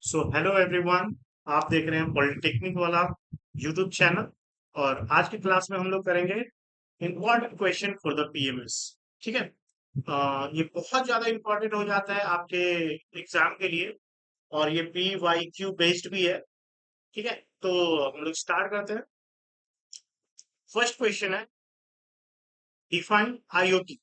So hello everyone. आप देख रहे हैं पॉलिटेक्निक वाला यूट्यूब चैनल। और आज की क्लास में हम लोग करेंगे important question for the PMS. ठीक है। ये बहुत ज्यादा इम्पोर्टेंट हो जाता है आपके एग्जाम के लिए। और ये पी वाई क्यू बेस्ड भी है। ठीक है। तो हम लोग स्टार्ट करते हैं। फर्स्ट क्वेश्चन है, डिफाइन आईओटी।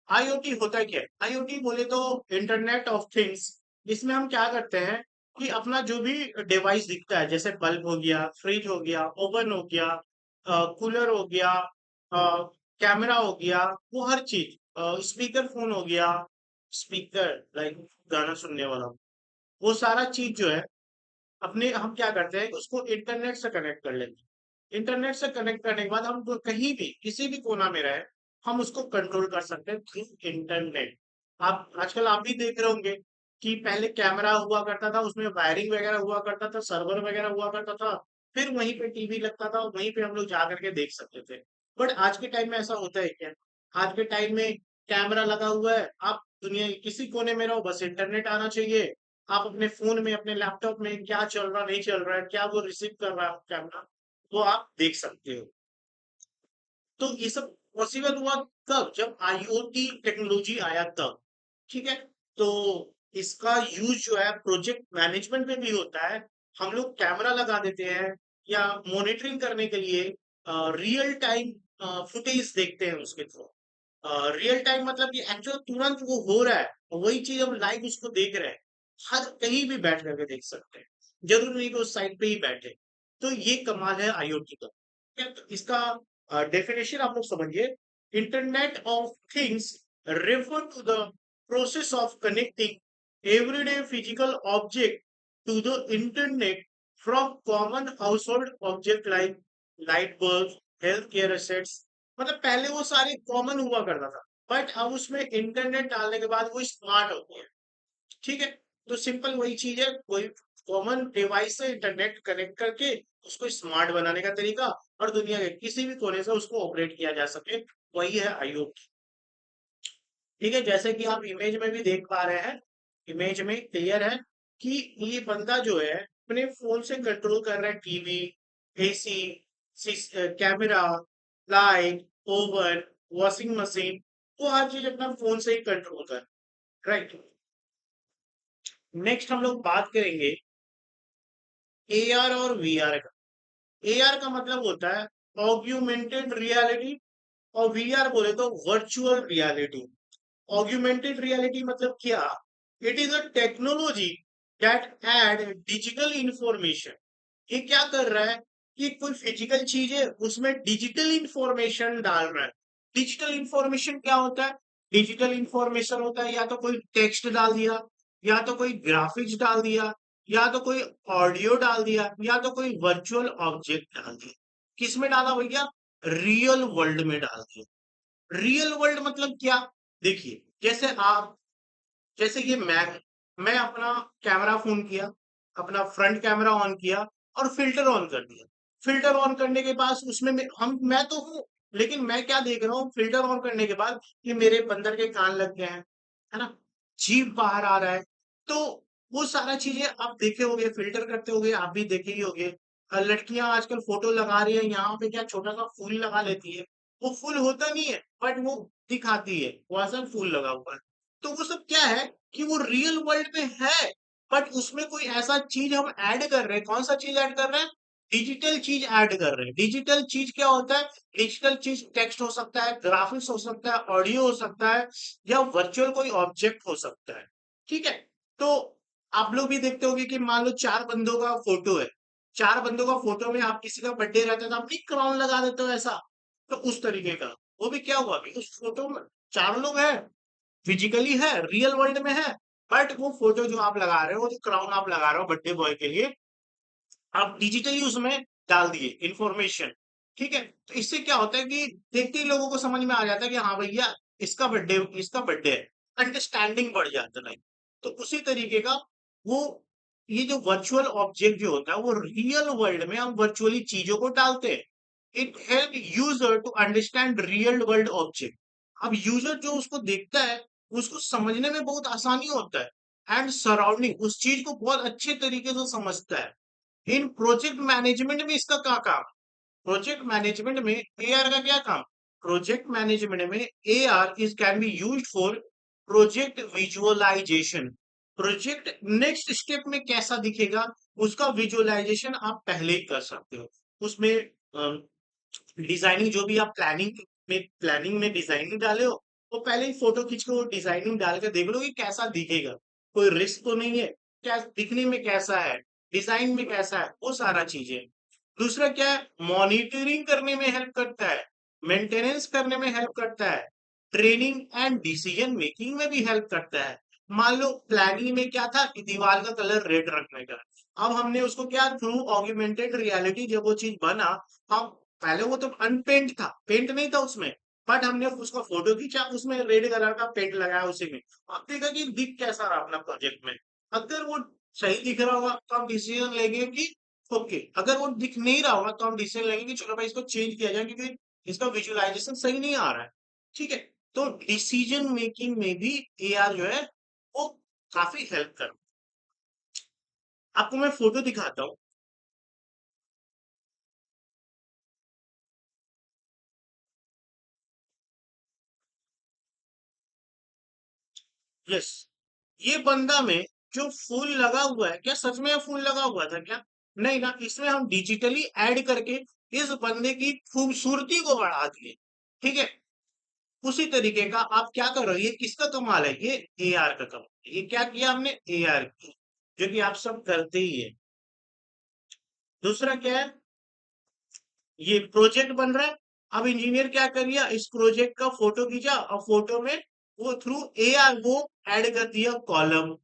आईओटी होता क्या है? आईओटी बोले तो इंटरनेट ऑफ थिंग्स। इसमें हम क्या करते हैं कि अपना जो भी डिवाइस दिखता है, जैसे बल्ब हो गया, फ्रिज हो गया, ओवन हो गया, कूलर हो गया, कैमरा हो गया, वो हर चीज, स्पीकर फोन हो गया, स्पीकर लाइक गाना सुनने वाला, वो सारा चीज जो है अपने हम क्या करते हैं उसको इंटरनेट से कनेक्ट कर लेते हैं। इंटरनेट से कनेक्ट करने के बाद हम कहीं भी किसी भी कोना में रहे, हम उसको कंट्रोल कर सकते हैं थ्रू इंटरनेट। आप आजकल आप भी देख रहे होंगे कि पहले कैमरा हुआ करता था, उसमें वायरिंग वगैरह हुआ करता था, सर्वर वगैरह हुआ करता था, फिर वहीं पे टीवी लगता था और वहीं पे हम लोग जा करके देख सकते थे। बट आज के टाइम में ऐसा होता है क्या? आज के टाइम में कैमरा लगा हुआ है, आप दुनिया के किसी कोने में रहो, बस इंटरनेट आना चाहिए। आप अपने फोन में, अपने लैपटॉप में क्या चल रहा नहीं चल रहा है, क्या वो रिसीव कर रहा है कैमरा, वो आप देख सकते हो। तो ये सब पॉसिबल हुआ कब? जब आईओटी टेक्नोलॉजी आया तब। ठीक है। तो इसका यूज जो है प्रोजेक्ट मैनेजमेंट में भी होता है। हम लोग कैमरा लगा देते हैं या मॉनिटरिंग करने के लिए रियल टाइम फुटेज देखते हैं उसके थ्रू। रियल टाइम मतलब कि एक्चुअल तुरंत वो हो रहा है, वही चीज हम लाइव उसको देख रहे हैं। हर कहीं भी बैठ करके देख सकते हैं, जरूरी नहीं कि उस साइट पे ही बैठे। तो ये कमाल है आईओटी का। ठीक है? तो इसका डेफिनेशन आप लोग समझिए। Internet of things refer to the process of connecting everyday physical object to the internet from common household object like light bulb, health care assets. मतलब पहले वो सारे कॉमन हुआ करता था, बट अब उसमें इंटरनेट डालने के बाद वो स्मार्ट हो गया। ठीक है। तो सिंपल वही चीज है, कोई कॉमन डिवाइस से इंटरनेट कनेक्ट करके उसको स्मार्ट बनाने का तरीका, और दुनिया के किसी भी कोने से उसको ऑपरेट किया जा सके, वही है आईओटी। ठीक है। जैसे कि आप इमेज में भी देख पा रहे हैं, इमेज में क्लियर है कि ये बंदा जो है अपने फोन से कंट्रोल कर रहा है TV, AC, camera, light, oven, washing machine, वो हर चीज अपना फोन से ही कंट्रोल कर। राइट। नेक्स्ट हम लोग बात करेंगे एआर और वीआर का। एआर का मतलब होता है ऑग्यूमेंटेड रियलिटी, और वीआर बोले तो वर्चुअल रियलिटी। ऑग्यूमेंटेड रियलिटी मतलब क्या? It is a technology that add digital information. ये क्या कर रहा है कि कोई फिजिकल चीज है उसमें डिजिटल इंफॉर्मेशन डाल रहा है। डिजिटल इंफॉर्मेशन क्या होता है? डिजिटल इंफॉर्मेशन होता है या तो कोई टेक्स्ट डाल दिया, या तो कोई ग्राफिक्स डाल दिया, या तो कोई ऑडियो डाल दिया, या तो कोई वर्चुअल ऑब्जेक्ट डाल दिया। किस में डाला भैया? रियल वर्ल्ड में डाल दिया। रियल वर्ल्ड मतलब क्या? देखिए, जैसे ये मैं अपना कैमरा फोन किया, अपना फ्रंट कैमरा ऑन किया और फिल्टर ऑन कर दिया। फिल्टर ऑन करने के बाद उसमें मैं तो हूँ, लेकिन मैं क्या देख रहा हूँ फिल्टर ऑन करने के बाद कि मेरे बंदर के कान लग गए हैं, है ना, जीभ बाहर आ रहा है। तो वो सारा चीजें आप देखे होंगे, फिल्टर करते होंगे, आप भी देखे ही होंगे। लड़कियां आजकल फोटो लगा रही है, यहाँ पे क्या छोटा सा फूल लगा लेती है। वो फूल होता नहीं है, बट वो दिखाती है वहां फूल लगा हुआ है। तो वो सब क्या है कि वो रियल वर्ल्ड में है, बट उसमें कोई ऐसा चीज हम ऐड कर रहे हैं। कौन सा चीज ऐड कर रहे हैं? डिजिटल चीज ऐड कर रहे हैं। डिजिटल चीज क्या होता है? डिजिटल चीज टेक्स्ट हो सकता है, ग्राफिक्स हो सकता है, ऑडियो हो सकता है, या वर्चुअल कोई ऑब्जेक्ट हो सकता है। ठीक है। तो आप लोग भी देखते होंगे कि मान लो चार बंदों का फोटो है, चार बंदों का फोटो में आप किसी का बर्थडे रहता है तो आप नहीं क्राउन लगा देते हो ऐसा। तो उस तरीके का वो भी क्या हुआ कि उस फोटो में चार लोग हैं, फिजिकली है, रियल वर्ल्ड में है, बट वो फोटो जो आप लगा रहे हो, वो जो क्राउन आप लगा रहे हो बर्थडे बॉय के लिए, आप डिजिटली उसमें डाल दिए इंफॉर्मेशन। ठीक है। तो इससे क्या होता है कि देखते ही लोगों को समझ में आ जाता है कि हाँ भैया, इसका बर्थडे है। अंडरस्टैंडिंग बढ़ जाता है। तो उसी तरीके का वो, ये जो वर्चुअल ऑब्जेक्ट जो होता है वो रियल वर्ल्ड में हम वर्चुअली चीजों को डालते हैं। It help user to understand real world object. अब यूजर जो उसको देखता है उसको समझने में बहुत आसानी होता है। एंड सराउंडिंग, उस चीज को बहुत अच्छे तरीके से समझता है। इन प्रोजेक्ट मैनेजमेंट में इसका क्या काम? प्रोजेक्ट मैनेजमेंट में एआर का क्या काम? प्रोजेक्ट मैनेजमेंट में AR is can be used for project visualisation. Project next step में कैसा दिखेगा उसका विजुअलाइजेशन आप पहले ही कर सकते हो। उसमें डिजाइनिंग, जो भी आप प्लानिंग में डिजाइनिंग डाले हो, वो पहले ही फोटो खींच के वो डिजाइनिंग डाल के देख लो कि कैसा दिखेगा, कोई रिस्क तो नहीं है, क्या दिखने में कैसा है, डिजाइन में कैसा है, वो सारा चीजें। दूसरा क्या है, मॉनिटरिंग करने में हेल्प करता है, मेंटेनेंस करने में हेल्प करता है, ट्रेनिंग एंड डिसीजन मेकिंग में भी हेल्प करता है। मान लो प्लानिंग में क्या था कि दीवार का कलर रेड रखने का, अब हमने उसको क्या थ्रू ऑग्यूमेंटेड रियलिटी जब वो चीज बना, हम पहले वो तो अनपेंट था, पेंट नहीं था उसमें, बट हमने उसका फोटो खींचा, उसमें रेड कलर का पेंट लगाया उसी में। अब देखा कि दिख कैसा रहा अपना प्रोजेक्ट में। अगर वो सही दिख रहा होगा तो हम डिसीजन लेंगे कि ओके, अगर वो दिख नहीं रहा होगा तो हम डिसीजन लेंगे कि चलो भाई इसको चेंज किया जाए क्योंकि इसका विजुअलाइजेशन सही नहीं आ रहा है। ठीक है, तो डिसीजन मेकिंग में भी एआर जो है वो काफी हेल्प कर। आपको मैं फोटो दिखाता हूँ। यस, ये बंदा में जो फूल लगा हुआ है, क्या सच में फूल लगा हुआ था क्या? नहीं ना, इसमें हम डिजिटली ऐड करके इस बंदे की खूबसूरती को बढ़ा दिए। ठीक है, उसी तरीके का आप क्या कर रहे हो, ये किसका कमाल है, ये एआर का कमाल है। ये क्या किया हमने, एआर की, जो कि आप सब करते ही है। दूसरा क्या है, ये प्रोजेक्ट बन रहा है। अब इंजीनियर क्या कर लिया, इस प्रोजेक्ट का फोटो खींचा और फोटो में वो थ्रू एआर वो ऐड कर दिया कॉलम,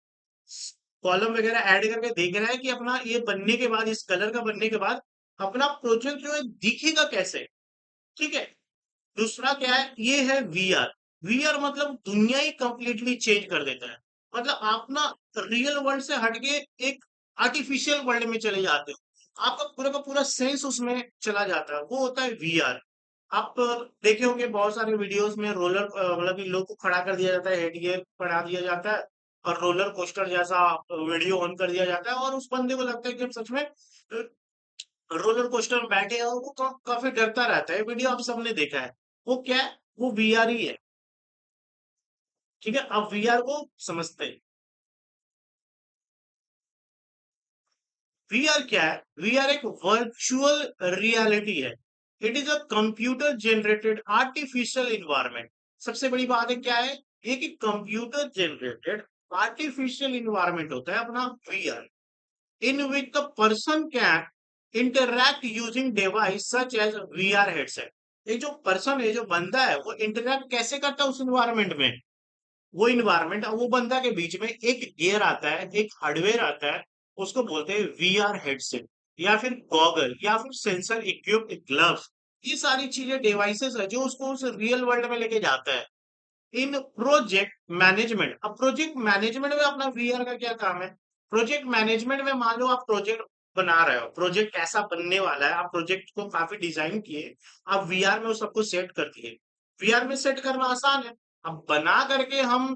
कॉलम वगैरह ऐड करके देख रहा है कि अपना ये बनने के बाद, इस कलर का बनने के बाद अपना प्रोजेक्ट जो है दिखेगा कैसे। ठीक है, दूसरा क्या है, ये है वीआर। वीआर मतलब दुनिया ही कंप्लीटली चेंज कर देता है। मतलब आप ना रियल वर्ल्ड से हटके एक आर्टिफिशियल वर्ल्ड में चले जाते हो, आपका पूरा का पूरा सेंस उसमें चला जाता है, वो होता है वीआर। आप देखे होंगे बहुत सारे वीडियोस में रोलर मतलब कि लोग को खड़ा कर दिया जाता है, हेड गियर पड़ा दिया जाता है और रोलर कोस्टर जैसा वीडियो ऑन कर दिया जाता है और उस बंदे को लगता है कि सच में रोलर कोस्टर में बैठे हैं और वो काफी डरता रहता है। वीडियो आप सबने देखा है। वो क्या है, वो वीआर ही है। ठीक है, अब वीआर को समझते हैं। वीआर क्या है, वीआर एक वर्चुअल रियलिटी है। It is a computer generated artificial environment. सबसे बड़ी बात है क्या है, ये कि कंप्यूटर जनरेटेड आर्टिफिशियल इन्वायरमेंट होता है अपना VR, in which the person can interact using device such as VR headset। ये जो पर्सन है, जो बंदा है, वो इंटरैक्ट कैसे करता है उस इन्वायरमेंट में, वो इन्वायरमेंट वो बंदा के बीच में एक गियर आता है, एक हार्डवेयर आता है, उसको बोलते हैं वीआर हेडसेट या फिर गॉगल या फिर सेंसर इक्विप्ड ग्लव्स। ये सारी चीजें डिवाइसेस है जो उसको उस रियल वर्ल्ड में लेके जाता है। इन प्रोजेक्ट मैनेजमेंट, अब प्रोजेक्ट मैनेजमेंट में अपना वीआर का क्या काम है? प्रोजेक्ट मैनेजमेंट में मान लो आप प्रोजेक्ट बना रहे हो, प्रोजेक्ट कैसा बनने वाला है, आप प्रोजेक्ट को काफी डिजाइन किए, आप वीआर में उस सबको सेट कर दिए। वीआर में सेट करना आसान है। अब बना करके हम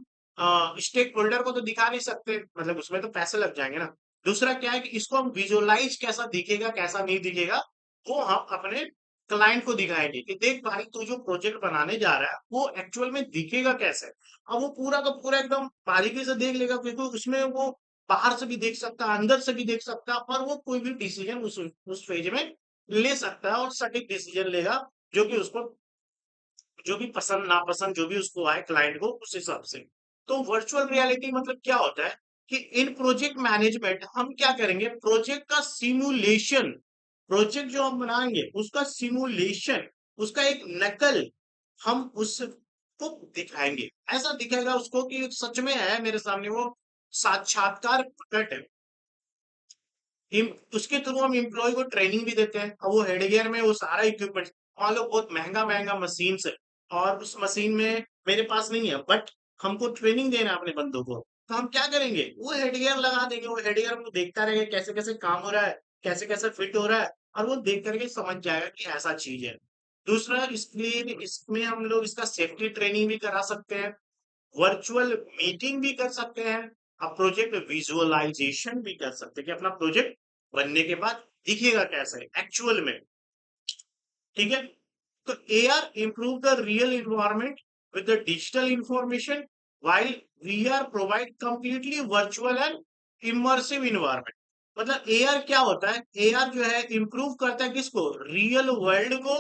स्टेक होल्डर को तो दिखा नहीं सकते, मतलब उसमें तो पैसे लग जाएंगे ना। दूसरा क्या है कि इसको हम विजुअलाइज कैसा दिखेगा कैसा नहीं दिखेगा, वो हम अपने क्लाइंट को दिखाएंगे कि देख भाई तू जो प्रोजेक्ट बनाने जा रहा है वो एक्चुअल में दिखेगा कैसे। अब वो पूरा का पूरा एकदम बारीकी से देख लेगा क्योंकि उसमें वो बाहर से भी देख सकता है, अंदर से भी देख सकता है, और वो कोई भी डिसीजन उस फेज में ले सकता है और सटीक डिसीजन लेगा, जो कि उसको जो भी पसंद नापसंद जो भी उसको आए क्लाइंट को उस हिसाब से। तो वर्चुअल रियलिटी मतलब क्या होता है कि इन प्रोजेक्ट मैनेजमेंट हम क्या करेंगे, प्रोजेक्ट का सिमुलेशन, प्रोजेक्ट जो हम बनाएंगे उसका सिमुलेशन, उसका एक नकल हम उसको दिखाएंगे। ऐसा दिखाएगा उसको कि सच में है मेरे सामने, वो साक्षात्कार प्रकट है। उसके थ्रू हम एम्प्लॉय को ट्रेनिंग भी देते हैं। अब वो हेडगेयर में वो सारा इक्विपमेंट, मान लो बहुत महंगा महंगा मशीन है और उस मशीन में मेरे पास नहीं है, बट हमको ट्रेनिंग देना है अपने बंदों को, तो हम क्या करेंगे, वो हेडगेयर लगा देंगे, वो हेडगेयर को देखता रहेगा कैसे कैसे काम हो रहा है, कैसे कैसे फिट हो रहा है, और वो देख करके समझ जाएगा कि ऐसा चीज है। दूसरा, इसलिए इसमें हम लोग इसका सेफ्टी ट्रेनिंग भी करा सकते हैं, वर्चुअल मीटिंग भी कर सकते हैं, आप प्रोजेक्ट विजुअलाइजेशन भी कर सकते हैं कि अपना प्रोजेक्ट बनने के बाद दिखेगा कैसा है एक्चुअल में। ठीक है, तो AR improve the real environment with the digital information while VR provide completely virtual and immersive environment। मतलब AR क्या होता है, AR जो है इम्प्रूव करता है किसको, रियल वर्ल्ड को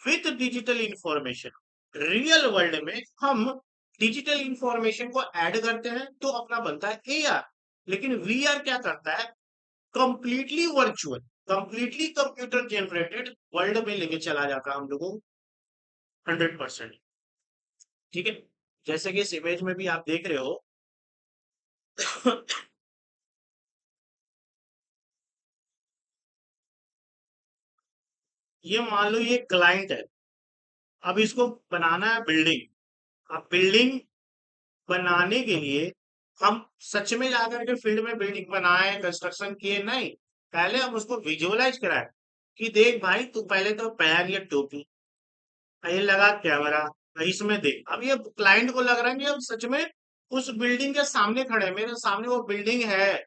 with digital information. Real world में हम डिजिटल इंफॉर्मेशन को ऐड करते हैं तो अपना बनता है AR। लेकिन VR क्या करता है, completely virtual, completely computer generated world में लेके चला जाता है हम लोगों को 100%। ठीक है, जैसे कि इस इमेज में भी आप देख रहे हो ये मान लो ये क्लाइंट है, अब इसको बनाना है बिल्डिंग। अब बिल्डिंग बनाने के लिए हम सच में जाकर के फील्ड में बिल्डिंग बनाए, कंस्ट्रक्शन किए, नहीं। पहले हम उसको विजुअलाइज कराए कि देख भाई तू पहले तो पहन ये टोपी, ये लगा कैमरा, इसमें देख। अब ये क्लाइंट को लग रहा है कि हम सच में उस बिल्डिंग के सामने खड़े हैं, मेरे सामने वो बिल्डिंग है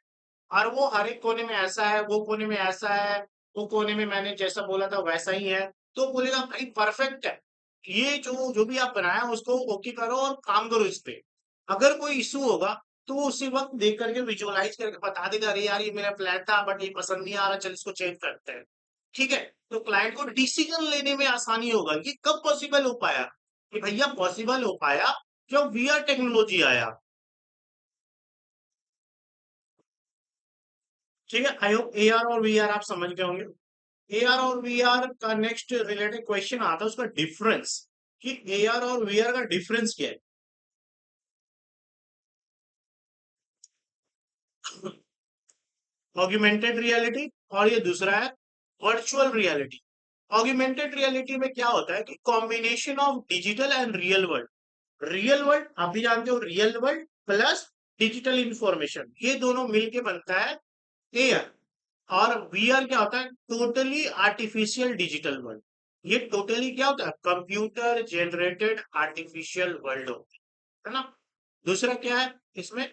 और वो हर एक कोने में ऐसा है, वो कोने में ऐसा है, वो कोने में मैंने जैसा बोला था वैसा ही है। तो बोलेगा भाई परफेक्ट है, ये जो जो भी आप बनाया उसको ओके करो और काम करो इस पे। अगर कोई इशू होगा तो वो उसी वक्त देख करके विजुअलाइज करके बता देगा, अरे यार ये मेरा प्लान था बट ये पसंद नहीं आ रहा, चल इसको चेंज करते हैं। ठीक है, तो क्लाइंट को डिसीजन लेने में आसानी होगा। ये कब पॉसिबल हो पाया, कि भैया पॉसिबल हो पाया जब VR टेक्नोलॉजी आया। ठीक है, आई होप AR और VR आप समझ गए होंगे। AR और VR का नेक्स्ट रिलेटेड क्वेश्चन आता है उसका डिफरेंस, कि AR और VR का डिफरेंस क्या है। ऑग्यूमेंटेड रियलिटी और ये दूसरा है वर्चुअल रियलिटी। ऑग्यूमेंटेड रियलिटी में क्या होता है कि combination of digital and real world. Real world आप भी जानते हो, real world plus digital information, ये दोनों मिलके बनता है AR। और VR क्या होता है, टोटली आर्टिफिशियल डिजिटल वर्ल्ड। ये टोटली क्या होता है, कंप्यूटर जनरेटेड आर्टिफिशियल वर्ल्ड होता है ना। दूसरा क्या है इसमें,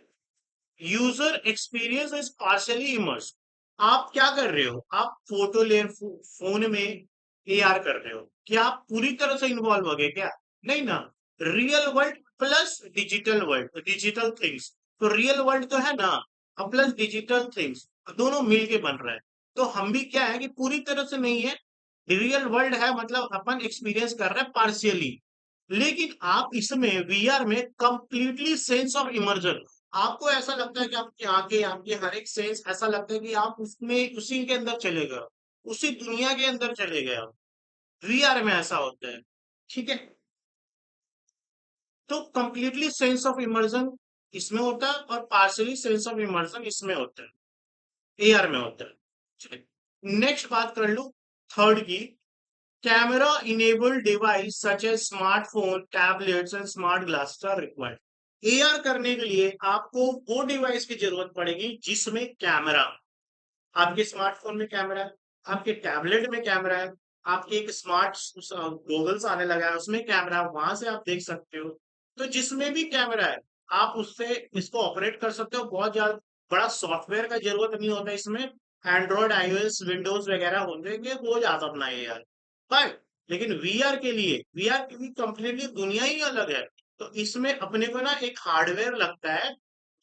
user experience is partially immerse. आप क्या कर रहे हो, आप फोटो ले फोन में AR कर रहे हो, क्या आप पूरी तरह से इन्वॉल्व हो गए क्या, नहीं ना। Real world plus digital world, digital things. तो रियल वर्ल्ड तो है ना, अब प्लस डिजिटल थिंग्स, दोनों मिलके बन रहा है। तो हम भी क्या है कि पूरी तरह से नहीं है, रियल वर्ल्ड है मतलब अपन एक्सपीरियंस कर रहे हैं पार्शियली। लेकिन आप इसमें VR में कंप्लीटली सेंस ऑफ इमर्जन, आपको ऐसा लगता है कि आपकी आंखें, आपके हर एक सेंस ऐसा लगता है कि आप उसमें उसी के अंदर चले गए, उसी दुनिया के अंदर चले गए आप। VR में ऐसा होता है। ठीक है, तो कंप्लीटली सेंस ऑफ इमर्जन इसमें होता है और पार्शियली सेंस ऑफ इमर्जन इसमें होता है, AR में होता है। नेक्स्ट बात कर लो थर्ड की, camera enabled device such as smartphone, tablets and smart glasses are required. AR करने के लिए आपको वो डिवाइस की जरूरत पड़ेगी जिसमें कैमरा, आपके स्मार्टफोन में कैमरा है, आपके टैबलेट में कैमरा है, आपके एक स्मार्ट गॉगल्स आने लगा है उसमें कैमरा है, वहां से आप देख सकते हो। तो जिसमें भी कैमरा है आप उससे इसको ऑपरेट कर सकते हो। बहुत ज्यादा बड़ा सॉफ्टवेयर का जरूरत नहीं होता इसमें, एंड्रॉयड iOS विंडोज वगैरह होंगे वो जाता अपना AR। पर लेकिन VR के लिए, VR की भी कंप्लीटली दुनिया ही अलग है। तो इसमें अपने को ना एक हार्डवेयर लगता है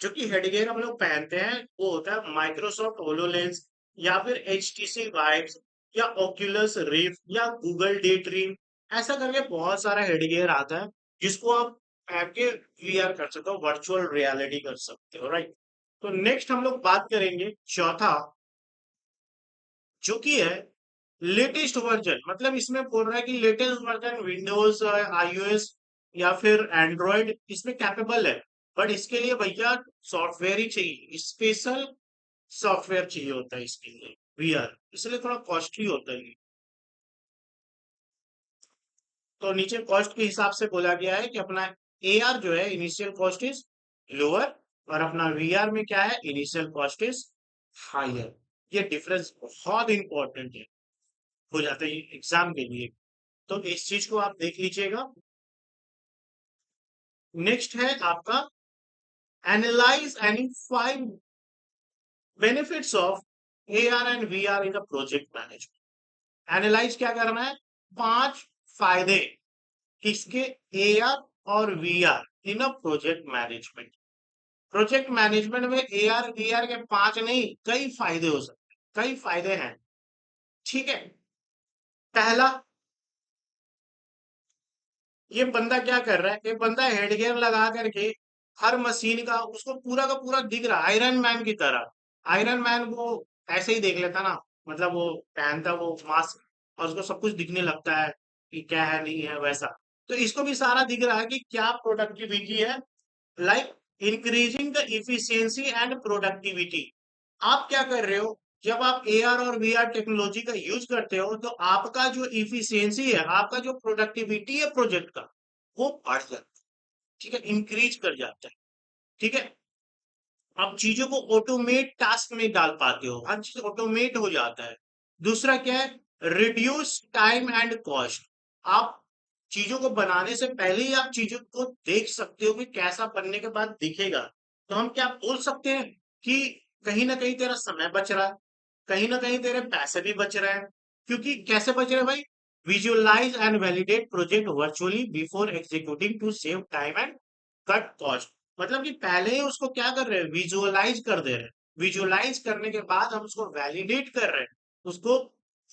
जो कि हेडगियर हम लोग पहनते हैं, वो होता है माइक्रोसॉफ्ट होलोलेंस या फिर HTC वाइब्स या ओक्यूलस रिफ्ट या गूगल डे ड्रीम। ऐसा करके बहुत सारा हेडगियर आता है जिसको आप पहन के VR कर सकते हो, वर्चुअल रियलिटी कर सकते हो, राइट। तो नेक्स्ट हम लोग बात करेंगे चौथा, जो कि है लेटेस्ट वर्जन। मतलब इसमें बोल रहा है कि लेटेस्ट वर्जन विंडोज iOS या फिर एंड्रॉयड इसमें कैपेबल है। बट इसके लिए भैया सॉफ्टवेयर ही चाहिए, स्पेशल सॉफ्टवेयर चाहिए होता है इसके लिए VR, इसलिए थोड़ा कॉस्टली होता है ये। तो नीचे कॉस्ट के हिसाब से बोला गया है कि अपना AR जो है इनिशियल कॉस्ट इज लोअर और अपना VR में क्या है, इनिशियल कॉस्ट इज हायर। ये डिफरेंस बहुत इंपॉर्टेंट है, हो जाता है एग्जाम के लिए। तो इस चीज को आप देख लीजिएगा। नेक्स्ट है आपका analyse any 5 benefits of AR and VR in a project management. Analyse क्या करना है? 5 फायदे किसके? AR और VR in a project management. Project management में AR VR के 5 नहीं, कई फायदे हो सकते हैं, कई फायदे हैं। ठीक है। पहला, ये बंदा क्या कर रहा है? ये बंदा हेडगियर लगा करके हर मशीन का उसको पूरा का पूरा दिख रहा है, आयरन मैन की तरह। आयरन मैन वो ऐसे ही देख लेता ना, मतलब वो पहनता वो मास्क और उसको सब कुछ दिखने लगता है कि क्या है नहीं है वैसा। तो इसको भी सारा दिख रहा है कि क्या प्रोडक्टिविटी है, like increasing the efficiency and productivity. आप क्या कर रहे हो? जब आप AR और VR टेक्नोलॉजी का यूज करते हो तो आपका जो इफिशियंसी है, आपका जो प्रोडक्टिविटी है प्रोजेक्ट का, वो बढ़ जाता है। ठीक है, इंक्रीज कर जाता है। ठीक है, आप चीजों को ऑटोमेट टास्क में डाल पाते हो, हर चीज ऑटोमेट हो जाता है। दूसरा क्या है? Reduce time and cost. आप चीजों को बनाने से पहले ही आप चीजों को देख सकते हो कि कैसा बनने के बाद दिखेगा। तो हम क्या बोल सकते हैं कि कहीं ना कहीं तेरा समय बच रहा है, कहीं ना कहीं तेरे पैसे भी बच रहे हैं। क्योंकि कैसे बच रहे हैं भाई? Visualise and validate project virtually before executing to save time and cut cost. मतलब कि पहले ही उसको क्या कर रहे हैं? विजुअलाइज कर दे रहे हैं। विजुअलाइज करने के बाद हम उसको वैलिडेट कर रहे हैं, उसको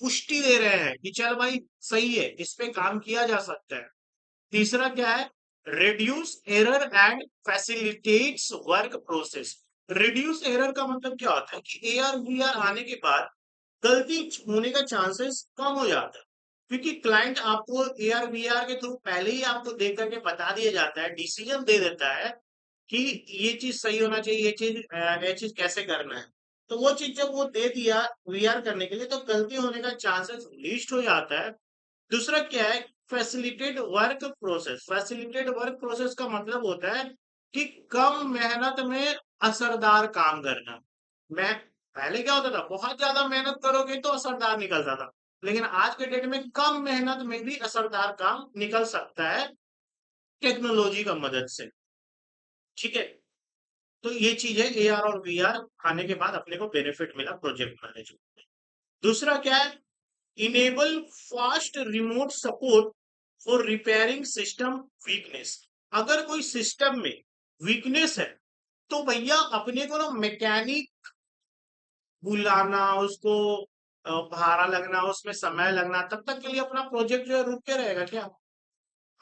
पुष्टि दे रहे हैं कि चल भाई सही है, इस पे काम किया जा सकता है। तीसरा क्या है? Reduce error and facilitates work process. Reduce error का मतलब क्या होता है कि AR VR आने के बाद गलती होने का चांसेस कम हो जाता है। क्योंकि क्लाइंट आपको AR VR के थ्रू पहले ही आपको देख करके बता दिया जाता है, डिसीजन दे देता है कि ये चीज सही होना चाहिए, ये चीज कैसे करना है। तो वो चीज जब वो दे दिया VR करने के लिए, तो गलती होने का चांसेस लीस्ट हो जाता है। दूसरा क्या है? Facilitate work process. Facilitate work process का मतलब होता है कि कम मेहनत में असरदार काम करना। मैं पहले क्या होता था, बहुत ज्यादा मेहनत करोगे तो असरदार निकलता था, लेकिन आज के डेट में कम मेहनत में भी असरदार काम निकल सकता है टेक्नोलॉजी का मदद से। ठीक है, तो ये चीज है, AR और VR आने के बाद अपने को बेनिफिट मिला प्रोजेक्ट मैनेजमेंट। दूसरा क्या है? Enable fast remote support for repairing system weakness. अगर कोई सिस्टम में वीकनेस है तो भैया अपने को ना मैकेनिक बुलाना, उसको भाड़ा लगना, उसमें समय लगना, तब तक के लिए अपना प्रोजेक्ट जो है रुक के रहेगा क्या?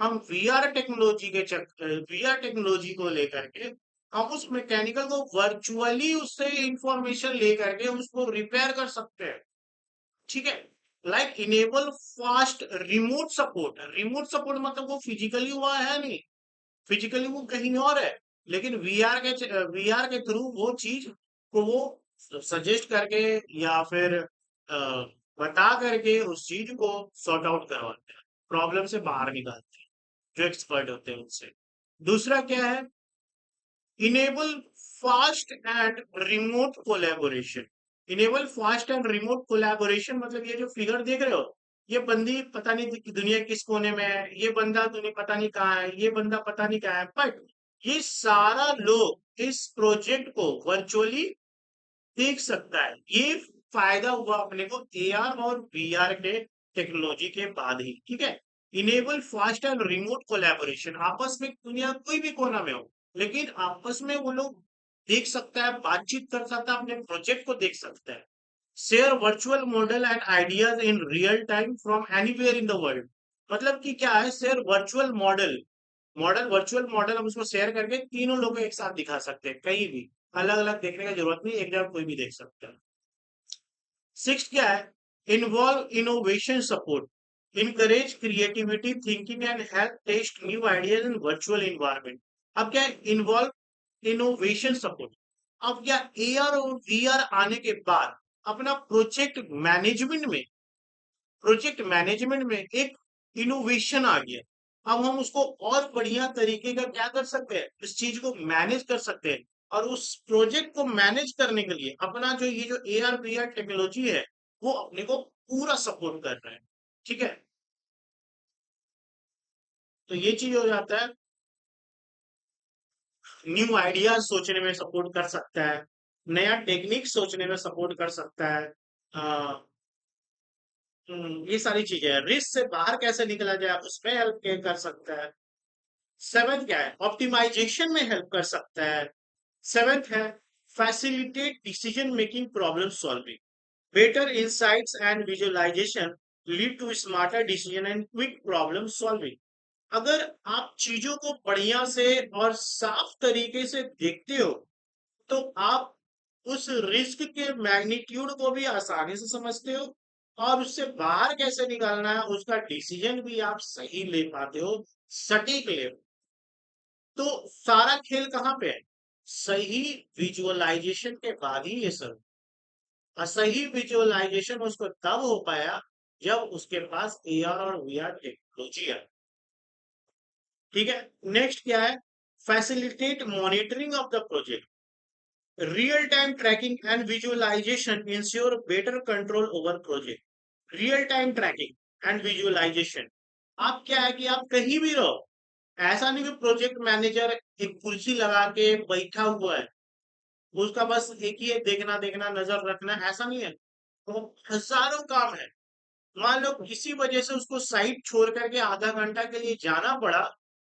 हम VR टेक्नोलॉजी को लेकर के हम उस मैकेनिकल को वर्चुअली उससे इंफॉर्मेशन लेकर के उसको रिपेयर कर सकते हैं। ठीक है, like enable fast remote support. Remote support मतलब वो फिजिकली हुआ है नहीं, फिजिकली वो कहीं और है, लेकिन VR के थ्रू वो चीज को वो सजेस्ट करके या फिर बता करके उस चीज को सॉर्ट आउट करवाते हैं, प्रॉब्लम से बाहर निकालते हैं, जो एक्सपर्ट होते हैं उनसे। दूसरा क्या है? Enable fast and remote collaboration. Enable fast and remote collaboration मतलब ये जो फिगर देख रहे हो, ये बंदी पता नहीं दुनिया किस कोने में है, ये बंदा दुनिया पता नहीं कहाँ है, ये बंदा पता नहीं कहाँ है, बट ये सारा लोग इस प्रोजेक्ट को वर्चुअली देख सकता है। ये फायदा हुआ अपने को AR और VR के टेक्नोलॉजी के बाद ही। ठीक है, enable fast and remote collaboration, आपस में दुनिया कोई भी कोना में हो, लेकिन आपस में वो लोग देख सकता है, बातचीत कर सकता है, अपने प्रोजेक्ट को देख सकता है। Share virtual model and ideas in real time from anywhere in the world. मतलब कि क्या है? शेयर वर्चुअल वर्चुअल मॉडल हम उसको शेयर करके तीनों लोगों को एक साथ दिखा सकते हैं, कहीं भी अलग अलग देखने का जरूरत नहीं, एक जगह कोई भी देख सकता है। सिक्स क्या है? Involve innovation support, encourage creativity thinking and help test new ideas in virtual environment. अब क्या है? Involve innovation support. अब क्या, AR और VR आने के बाद अपना प्रोजेक्ट मैनेजमेंट में एक इनोवेशन आ गया। अब हम उसको और बढ़िया तरीके का क्या कर सकते हैं? इस चीज को मैनेज कर सकते हैं। और उस प्रोजेक्ट को मैनेज करने के लिए अपना जो ये जो AR VR टेक्नोलॉजी है, वो अपने को पूरा सपोर्ट कर रहा है। ठीक है, तो ये चीज हो जाता है। न्यू आइडियाज सोचने में सपोर्ट कर सकता है, नया टेक्निक सोचने में सपोर्ट कर सकता है। ये सारी चीजें हैं। रिस्क से बाहर कैसे निकला जाए उसमें हेल्प कर सकता है। सेवेंथ क्या है, ऑप्टिमाइजेशन में हेल्प कर सकता है। सेवेंथ है facilitate decision making problem solving, better insights and visualisation lead to smarter decision and quick problem solving. अगर आप चीजों को बढ़िया से और साफ तरीके से देखते हो तो आप उस रिस्क के मैग्नीट्यूड को भी आसानी से समझते हो और उससे बाहर कैसे निकालना है उसका डिसीजन भी आप सही ले पाते हो, सटीक ले। तो सारा खेल कहाँ पे है, सही विजुअलाइजेशन के बाद ही ये सब। और सही विजुअलाइजेशन उसको तब हो पाया जब उसके पास एआर और वीआर टेक्नोलॉजी है। ठीक है, नेक्स्ट क्या है, facilitate monitoring of the project, real time tracking and visualisation ensure better control over project. Real time tracking and visualisation, आप क्या है कि आप कहीं भी रहो, ऐसा नहीं कि प्रोजेक्ट मैनेजर एक कुर्सी लगा के बैठा हुआ है, उसका बस एक ही है, देखना देखना नजर रखना, ऐसा नहीं है। तो हजारों काम है। मान लो किसी वजह से उसको साइट छोड़ करके आधा घंटा के लिए जाना पड़ा,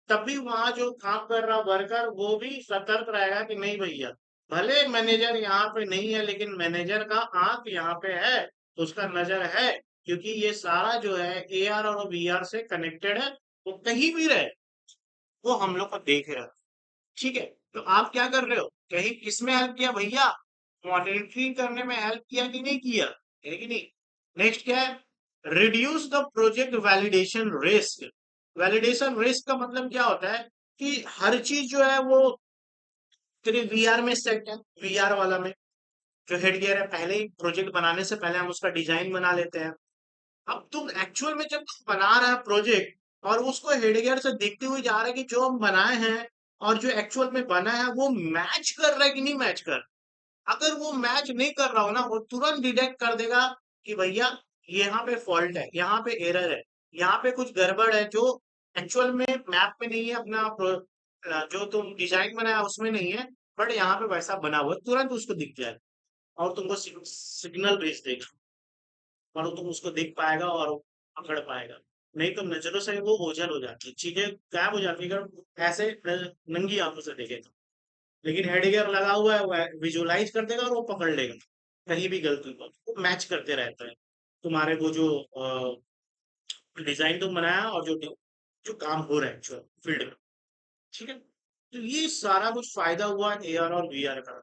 तब भी वहां जो काम कर रहा वर्कर वो भी सतर्क रहेगा कि नहीं भैया, भले मैनेजर यहाँ पे नहीं है लेकिन मैनेजर का आंख यहाँ पे है, उसका नजर है, क्योंकि ये सारा जो है एआर और वीआर से कनेक्टेड है। वो कहीं भी रहे वो हम लोग को देख रहा है। ठीक है, तो आप क्या कर रहे हो, कहीं किसमें हेल्प किया भैया, मॉनिटरिंग करने में हेल्प किया कि नहीं किया, है कि नहीं। नेक्स्ट क्या है, reduce the project validation risk. Validation risk का मतलब क्या होता है कि हर चीज जो है वो तेरे वीआर में सेट है, वीआर वाला में जो हेड गियर है, पहले ही प्रोजेक्ट बनाने से पहले हम उसका डिजाइन बना लेते हैं। अब तुम एक्चुअल में जब तुम बना रहा है प्रोजेक्ट और उसको हेडगियर से देखते हुए जा रहा है कि जो हम बनाए हैं और जो एक्चुअल में बना है वो मैच कर रहा है कि नहीं मैच कर, अगर वो मैच नहीं कर रहा हो ना, वो तुरंत डिटेक्ट कर देगा कि भैया यहाँ पे फॉल्ट है, यहाँ पे एरर है, यहाँ पे कुछ गड़बड़ है जो एक्चुअल में मैप में नहीं है, अपना जो तुम डिजाइन बनाया उसमें नहीं है, बट यहाँ पे वैसा बना हुआ है, तुरंत उसको दिख जाए और तुमको सिग्नल भेज देगा और तुम उसको देख पाएगा और पकड़ पाएगा। नहीं तो नजरों से वो ओझल हो जाती है, चीजें गायब हो जाती है अगर ऐसे नंगी आंखों से देखे तो। लेकिन हेड गियर लगा हुआ है, विजुअलाइज कर देगा और वो पकड़ लेगा कहीं भी गलती को, वो मैच करते रहता है तुम्हारे वो जो डिजाइन तुम बनाया और जो जो काम हो रहा है एक्चुअल फील्ड में। ठीक है, तो ये सारा कुछ फायदा हुआ एआर और वीआर का।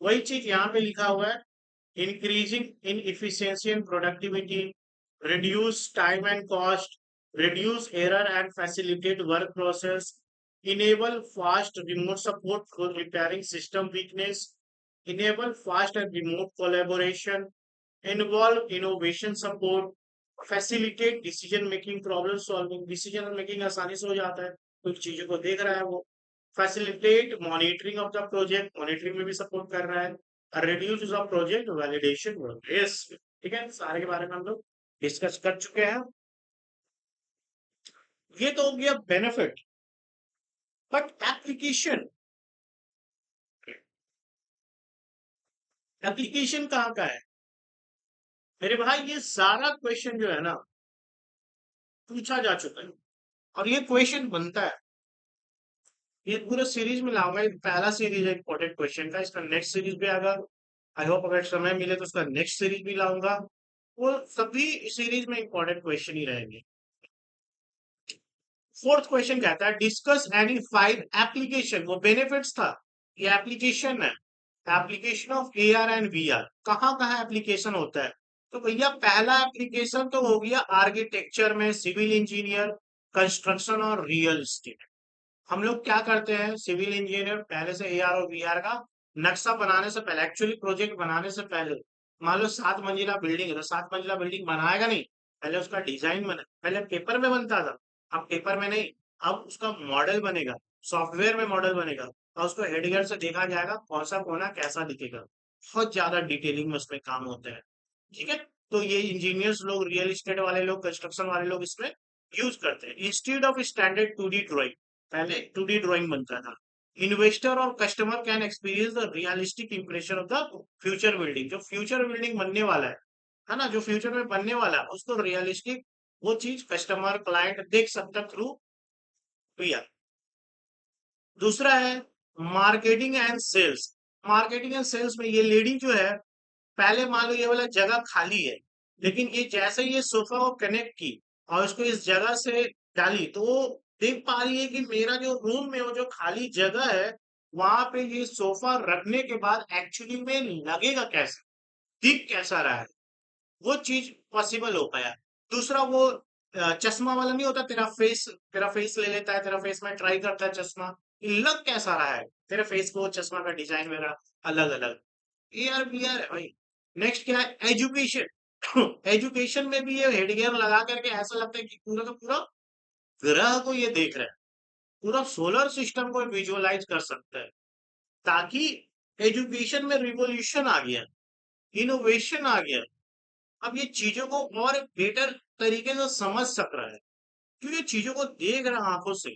वही चीज यहाँ पे लिखा हुआ है, increasing in efficiency and productivity, reduce time and cost, reduce error and facilitate work process, enable fast remote support for repairing system weakness, enable fast and remote collaboration, involve innovation support, facilitate decision making, problem solving, decision making आसानी से हो जाता है, कुछ चीजों को देख रहा है वो, facilitate monitoring of the project, monitoring में भी सपोर्ट कर रहा है, reduce the project validation risk। ठीक है, सारे के बारे में हम लोग डिस्कस कर चुके हैं। ये तो हो गया बेनिफिट, बट एप्लीकेशन, एप्लीकेशन कहाँ का है मेरे भाई, ये सारा क्वेश्चन जो है ना पूछा जा चुका है और ये क्वेश्चन बनता है, ये पूरे सीरीज में लाऊंगा, ये पहला सीरीज है इंपॉर्टेंट क्वेश्चन का, इसका नेक्स्ट सीरीज भी आएगा। आई होप अगर समय मिले तो उसका नेक्स्ट सीरीज भी लाऊंगा, वो सभी सीरीज में इंपॉर्टेंट क्वेश्चन ही रहेंगे। फोर्थ क्वेश्चन कहता है डिस्कस एनी 5 एप्लीकेशन, वो बेनिफिट्स था, ये एप्लीकेशन है, application of AR and VR, कहाँ कहाँ एप्लीकेशन होता है। तो भैया पहला एप्लीकेशन तो हो गया आर्किटेक्चर में, सिविल इंजीनियर, कंस्ट्रक्शन और रियल एस्टेट। हम लोग क्या करते हैं, सिविल इंजीनियर पहले से एआर और वीआर का नक्शा बनाने से पहले, एक्चुअली प्रोजेक्ट बनाने से पहले, मान लो 7 मंजिला बिल्डिंग है तो 7 मंजिला बिल्डिंग बनाएगा नहीं, पहले उसका डिजाइन बना, पहले पेपर में बनता था, अब पेपर में नहीं, अब उसका मॉडल बनेगा, सॉफ्टवेयर में मॉडल बनेगा और उसको हेडगियर से देखा जाएगा कौन सा कोना कैसा दिखेगा, बहुत ज्यादा डिटेलिंग में उसमें काम होता है। ठीक है, तो ये इंजीनियर्स लोग, रियल एस्टेट वाले लोग, कंस्ट्रक्शन वाले लोग इसमें यूज करते हैं instead of standard 2D drawing. पहले 2D ड्राइंग बनता था। इन्वेस्टर और customer can experience the realistic impression of the future building. जो फ्यूचर बिल्डिंग बनने वाला है ना, जो फ्यूचर में बनने वाला है उसको रियलिस्टिक वो चीज कस्टमर क्लाइंट देख सकता थ्रू VR। दूसरा है marketing and sales. Marketing and sales में ये लेडी जो है, पहले मान लो ये वाला जगह खाली है, लेकिन ये जैसे ही ये सोफा को कनेक्ट की और उसको इस जगह से डाली, तो वो देख पा रही है कि मेरा जो रूम में वो जो खाली जगह है, वहां पे ये सोफा रखने के बाद एक्चुअली में लगेगा कैसे, दिख कैसा रहा है, वो चीज पॉसिबल हो पाया। दूसरा वो चश्मा वाला नहीं होता, तेरा फेस ले लेता है, तेरा फेस में ट्राई करता है चश्मा, ये लग कैसा रहा है तेरे फेस को, चश्मा का डिजाइन वगैरह अलग अलग। AR VR है भाई। नेक्स्ट क्या है, एजुकेशन। एजुकेशन में भी ये हेडगियर लगा करके ऐसा लगता है कि पूरा का पूरा ग्रह को ये देख रहा है, पूरा सोलर सिस्टम को विजुअलाइज कर सकता है। ताकि एजुकेशन में रिवोल्यूशन आ गया, इनोवेशन आ गया। अब ये चीजों को और बेटर तरीके से समझ सक रहा है, क्योंकि ये चीजों को देख रहा है आंखों से।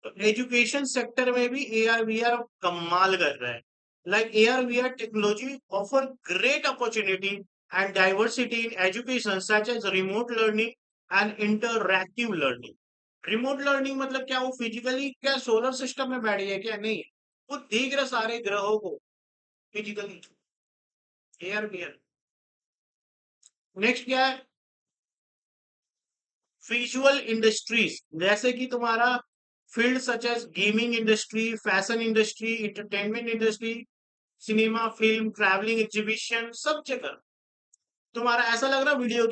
तो एजुकेशन सेक्टर में भी AR VR अब कमाल कर रहा है। Like AR VR technology offer great opportunity and diversity in education such as remote learning and interactive learning. Remote learning मतलब क्या, वो फिजिकली क्या सोलर सिस्टम में बैठ गया क्या, नहीं, वो देख रहा सारे ग्रहों को फिजिकली। AR VR। नेक्स्ट क्या है, विजुअल इंडस्ट्रीज, जैसे कि तुम्हारा field such as gaming industry, fashion industry, entertainment industry, cinema, film, travelling, exhibition, सब जगह तुम्हारा ऐसा लग रहा है वीडियो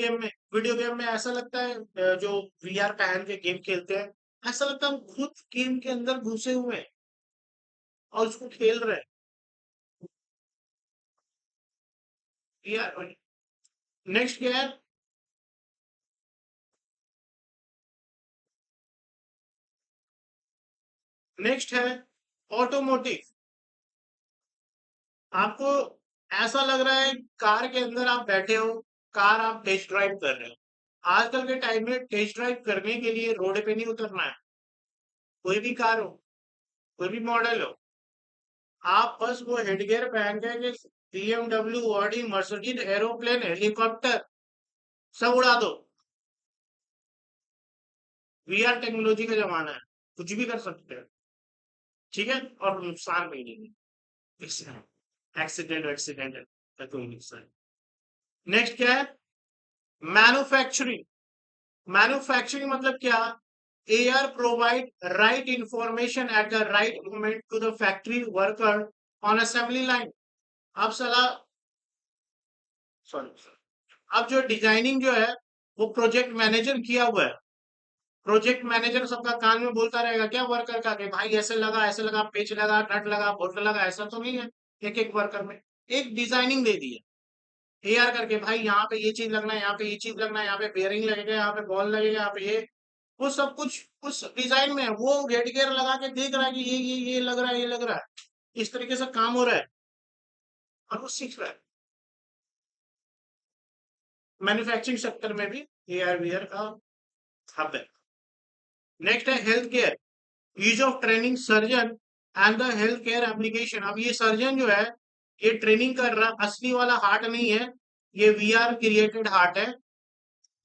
गेम में ऐसा लगता है जो VR पहन के गेम खेलते हैं, ऐसा लगता है हम खुद गेम के अंदर घुसे हुए हैं और उसको खेल रहे हैं यार। नेक्स्ट क्या है, नेक्स्ट है ऑटोमोटिव। आपको ऐसा लग रहा है कार के अंदर आप बैठे हो, कार आप टेस्ट ड्राइव कर रहे हो। आजकल के टाइम में टेस्ट ड्राइव करने के लिए रोड पे नहीं उतरना है, कोई भी कार हो, कोई भी मॉडल हो, आप बस वो हेडगियर पहन के BMW, Audi, Mercedes, aeroplane, helicopter सब उड़ा दो। VR टेक्नोलॉजी का जमाना है, कुछ भी कर सकते हैं, ठीक है, और नुकसान भी नहीं है, एक्सीडेंट का कोई नुकसान। नेक्स्ट क्या है, मैन्युफैक्चरिंग। मैन्युफैक्चरिंग मतलब क्या, AR provide right information at the right moment to the factory worker on assembly line. अब सला सॉरी, अब जो डिजाइनिंग जो है वो प्रोजेक्ट मैनेजर किया हुआ है। प्रोजेक्ट मैनेजर सबका कान में बोलता रहेगा क्या वर्कर का, कि भाई ऐसे लगा, पेच लगा, नट लगा, बोल्ट लगा, ऐसा तो नहीं है। एक एक वर्कर में एक डिजाइनिंग दे दी है AR करके, भाई यहाँ पे ये चीज लगना है, यहाँ पे ये चीज लगना है, यहाँ पे बेयरिंग लगेगा, यहाँ पे बॉल लगेगा, यहाँ पे ये, वो सब कुछ उस डिजाइन में है। वो हेड गियर लगा के देख रहा है कि ये लग रहा है, ये लग रहा है, इस तरीके से काम हो रहा है और वो सीख रहा है। मैन्युफैक्चरिंग सेक्टर में भी AR VR का हब है। नेक्स्ट है health care, use of training surgeon and the health care application. अब ये सर्जन जो है ये ट्रेनिंग कर रहा, असली वाला हार्ट नहीं है, ये VR क्रिएटेड हार्ट है,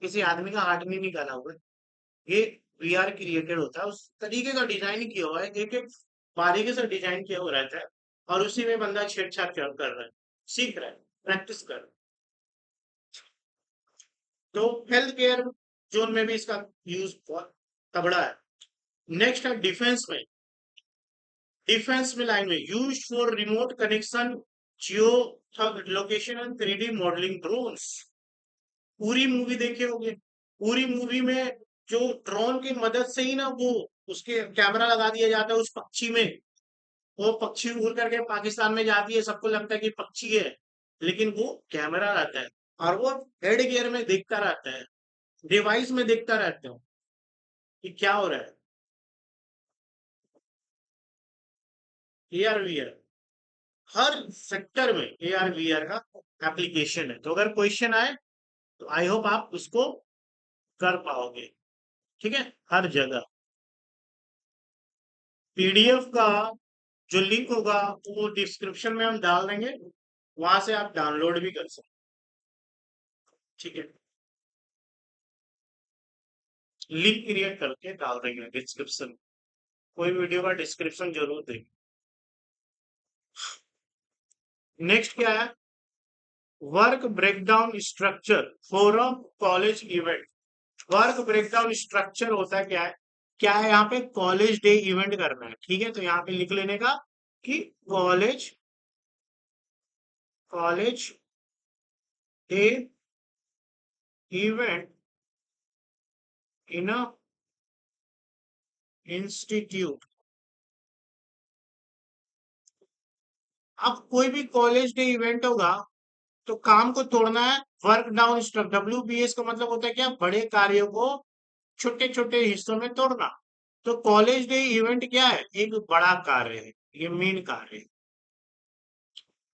किसी आदमी का हार्ट नहीं निकाला हुआ है, ये VR क्रिएटेड होता है, उस तरीके का डिजाइन किया हुआ है, एक एक बारीकी से डिजाइन किया हुआ रहता है, और उसी में बंदा छेड़छाड़ कर रहा है, सीख रहा है, प्रैक्टिस कर रहा है। तो हेल्थ केयर जोन में भी इसका यूज बहुत तगड़ा है। नेक्स्ट है डिफेंस में, डिफेंस में लाइन में use for remote connection, Jio location and 3D modelling drones. पूरी मूवी देखे होंगे, पूरी मूवी में जो ड्रोन की मदद से ही ना वो उसके कैमरा लगा दिया जाता है उस पक्षी में, वो पक्षी उड़ करके पाकिस्तान में जाती है, सबको लगता है कि पक्षी है, लेकिन वो कैमरा रहता है, और वो हेड गियर में देखता रहता है, डिवाइस में देखता रहता है कि क्या हो रहा है। AR VR हर सेक्टर में AR VR का एप्लीकेशन है। तो अगर क्वेश्चन आए तो आई होप आप उसको कर पाओगे। ठीक है, हर जगह पीडीएफ का जो लिंक होगा वो डिस्क्रिप्शन में हम डाल देंगे, वहां से आप डाउनलोड भी कर सकते। ठीक है, लिंक क्रिएट करके डाल देंगे डिस्क्रिप्शन। कोई वीडियो का डिस्क्रिप्शन जरूर देंगे। नेक्स्ट क्या है, work breakdown structure for a college event. Work breakdown structure होता है क्या है, क्या है यहाँ पे कॉलेज डे इवेंट करना है। ठीक है, तो यहाँ पे लिख लेने का कि college college day event in a institute. अब कोई भी कॉलेज डे इवेंट होगा तो काम को तोड़ना है, वर्क डाउन स्ट्रक्चर। WBS का मतलब होता है क्या, बड़े कार्यों को छोटे छोटे हिस्सों में तोड़ना। तो कॉलेज डे इवेंट क्या है, एक बड़ा कार्य है, ये मेन कार्य है।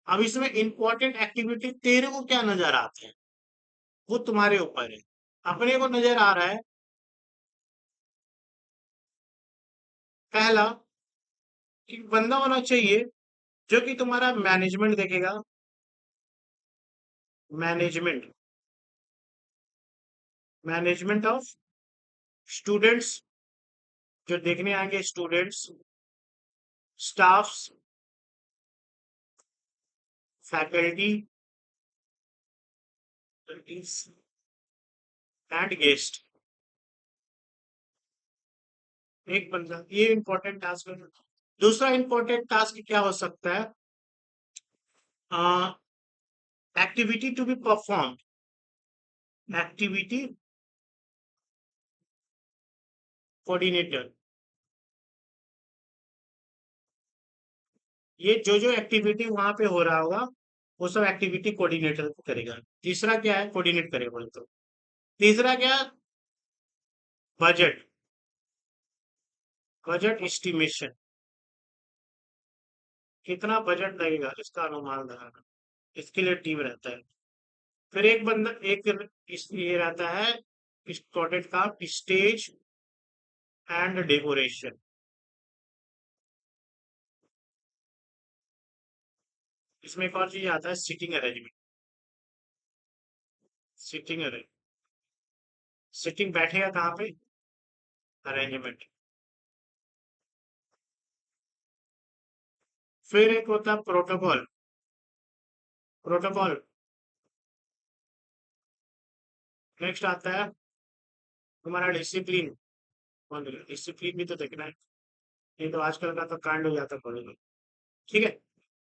अब इसमें इंपॉर्टेंट एक्टिविटी तेरे को क्या नजर आते हैं, वो तुम्हारे ऊपर है। अपने को नजर आ रहा है, पहला कि बंदा होना चाहिए जो कि तुम्हारा मैनेजमेंट देखेगा। मैनेजमेंट मैनेजमेंट ऑफ स्टूडेंट्स, जो देखने आएंगे students, staffs, faculty and guest. एक बंदा, ये इंपॉर्टेंट टास्क है। दूसरा इंपॉर्टेंट टास्क क्या हो सकता है, activity to be perform, activity coordinator. ये जो जो एक्टिविटी वहां पे हो रहा होगा वो सब एक्टिविटी कोऑर्डिनेटर करेगा। तीसरा क्या है, कोऑर्डिनेट करेगा बोले तो। तीसरा क्या, बजट, बजट एस्टिमेशन, कितना बजट लगेगा इसका अनुमान लगाना, इसके लिए टीम रहता है। फिर एक बंदा, एक ये रहता है इम्पोर्टेंट काम, स्टेज एंड डेकोरेशन। इसमें एक और चीज आता है, sitting arrangement. Sitting arrange, sitting बैठेगा कहाँ पे, अरेंजमेंट। फिर एक होता है प्रोटोकॉल। प्रोटोकॉल नेक्स्ट आता है तुम्हारा डिसिप्लिन। डिसिप्लिन भी तो देखना है, नहीं तो आजकल का तो कांड हो जाता कॉलेज में। ठीक है,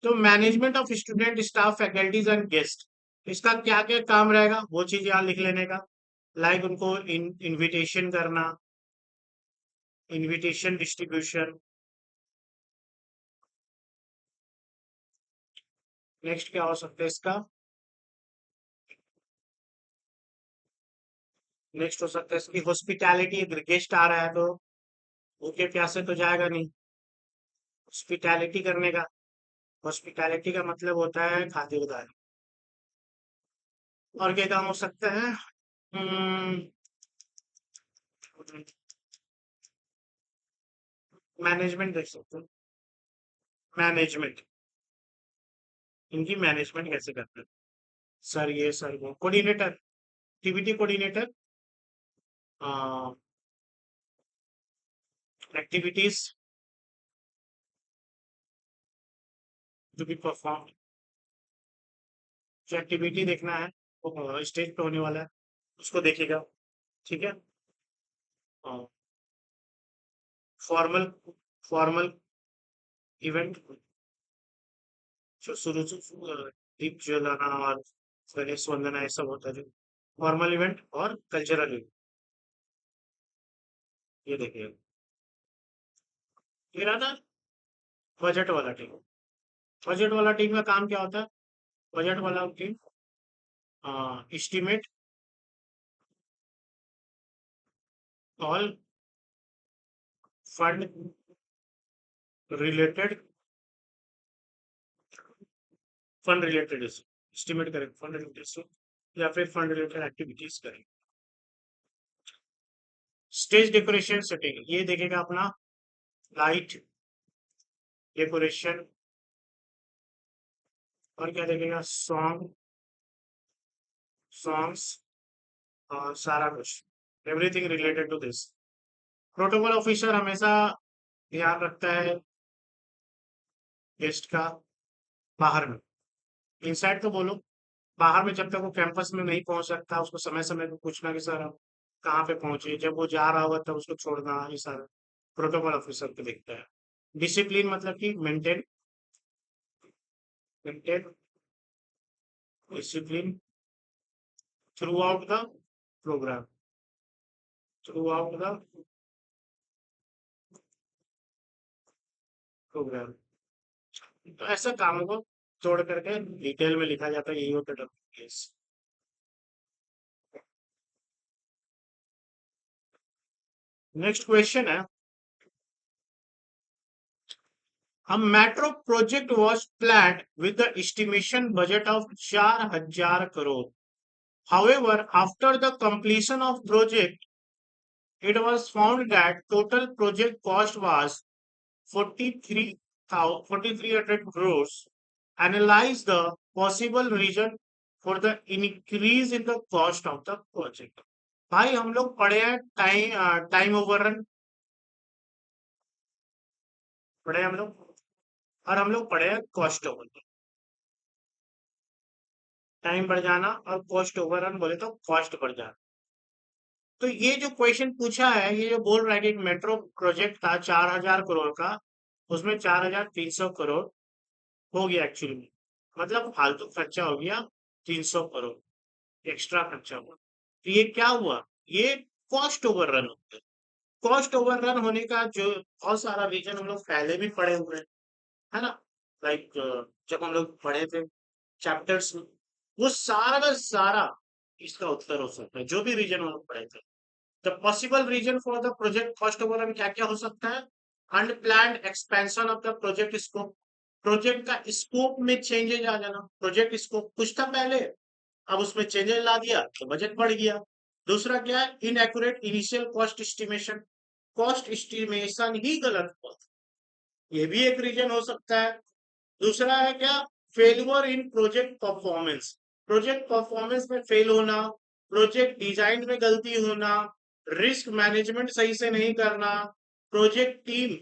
तो management of student, staff, faculties and guest, इसका क्या क्या काम रहेगा वो चीज यहाँ लिख लेने का। लाइक उनको इनविटेशन करना, इनविटेशन डिस्ट्रीब्यूशन। नेक्स्ट क्या हो सकता है इसका, नेक्स्ट हो सकता है इसकी हॉस्पिटैलिटी। अगर गेस्ट आ रहा है तो भूखे प्यासे तो जाएगा नहीं, हॉस्पिटैलिटी करने का। हॉस्पिटैलिटी का मतलब होता है खातिरदारी। और क्या काम हो सकता है, मैनेजमेंट देख सकते हो। मैनेजमेंट, इनकी मैनेजमेंट कैसे करते हैं, सर ये सर वो। Coordinator, activity coordinator, activities to be perform, जो एक्टिविटी देखना है वो स्टेज पे होने वाला है उसको देखेगा। ठीक है, फॉर्मल, फॉर्मल इवेंट, जो शुरू से दीप जलाना और गणेश वंदना ये सब होता है जो फॉर्मल इवेंट। और कल्चरल इवेंट, ये देखिए। फिर आता है बजट वाला टीम। बजट वाला टीम का काम क्या होता है, बजट वाला team estimate all fund related, fund related estimate करें फंड रिलेटेड। या फिर फंड रिलेटेड एक्टिविटीज करेंगे। स्टेज डेकोरेशन सेटिंग ये देखेगा अपना लाइट डेकोरेशन, और क्या देखेगा सॉन्ग्स, और सारा कुछ everything related to this. Protocol officer हमेशा ध्यान रखता है गेस्ट का बाहर में, इनसाइड तो बोलो, बाहर में जब तक वो कैंपस में नहीं पहुंच सकता उसको समय समय पे पूछना कि सर आप कहाँ पे पहुंचे, जब वो जा रहा होगा तब उसको छोड़ना, ये सारा प्रोटोकॉल ऑफिसर को देखता है। डिसिप्लिन मतलब कि maintain discipline throughout the program, throughout the program. तो ऐसे कामों को जोड़ करके डिटेल में लिखा जाता है, यही होता है WPS। नेक्स्ट क्वेश्चन है, a metro project was planned with the estimation budget of 4,000 crore. However, after the completion of project, it was found that total project cost was 4,300 crores. Analyze the possible reason for the increase in the cost of the project. भाई हम लोग पढ़े हैं time overrun, पढ़े हैं हम लोग, और हम लोग पढ़े हैं कॉस्ट ओवररन। टाइम बढ़ जाना और कॉस्ट ओवररन बोले तो कॉस्ट बढ़ जाना। तो ये जो क्वेश्चन पूछा है, ये जो बोल रहा है कि एक मेट्रो प्रोजेक्ट था 4,000 करोड़ का, उसमें 4,300 करोड़ हो गया एक्चुअली में, मतलब फालतू खर्चा हो गया 300 करोड़, एक्स्ट्रा खर्चा हुआ। तो ये क्या हुआ, ये कॉस्ट ओवररन हो गया। कॉस्ट ओवररन होने का जो बहुत सारा रीजन हम लोग पहले भी पढ़े हुए हैं, है ना, लाइक जब हम लोग पढ़े थे चैप्टर्स में, वो सारा का सारा इसका उत्तर हो सकता है, जो भी रीजन हम लोग पढ़े थे। The possible reason for the project cost overrun क्या क्या हो सकता है, unplanned expansion of the project scope, project का स्कोप में चेंजेस आ जाना, प्रोजेक्ट स्कोप कुछ था पहले, अब उसमें चेंजेस ला दिया तो बजट बढ़ गया। दूसरा क्या है, inaccurate initial cost estimation, cost estimation ही गलत हुआ, ये भी एक रीजन हो सकता है। दूसरा है क्या, failure in project performance, project performance में फेल होना, प्रोजेक्ट डिजाइन में गलती होना, रिस्क मैनेजमेंट सही से नहीं करना, प्रोजेक्ट टीम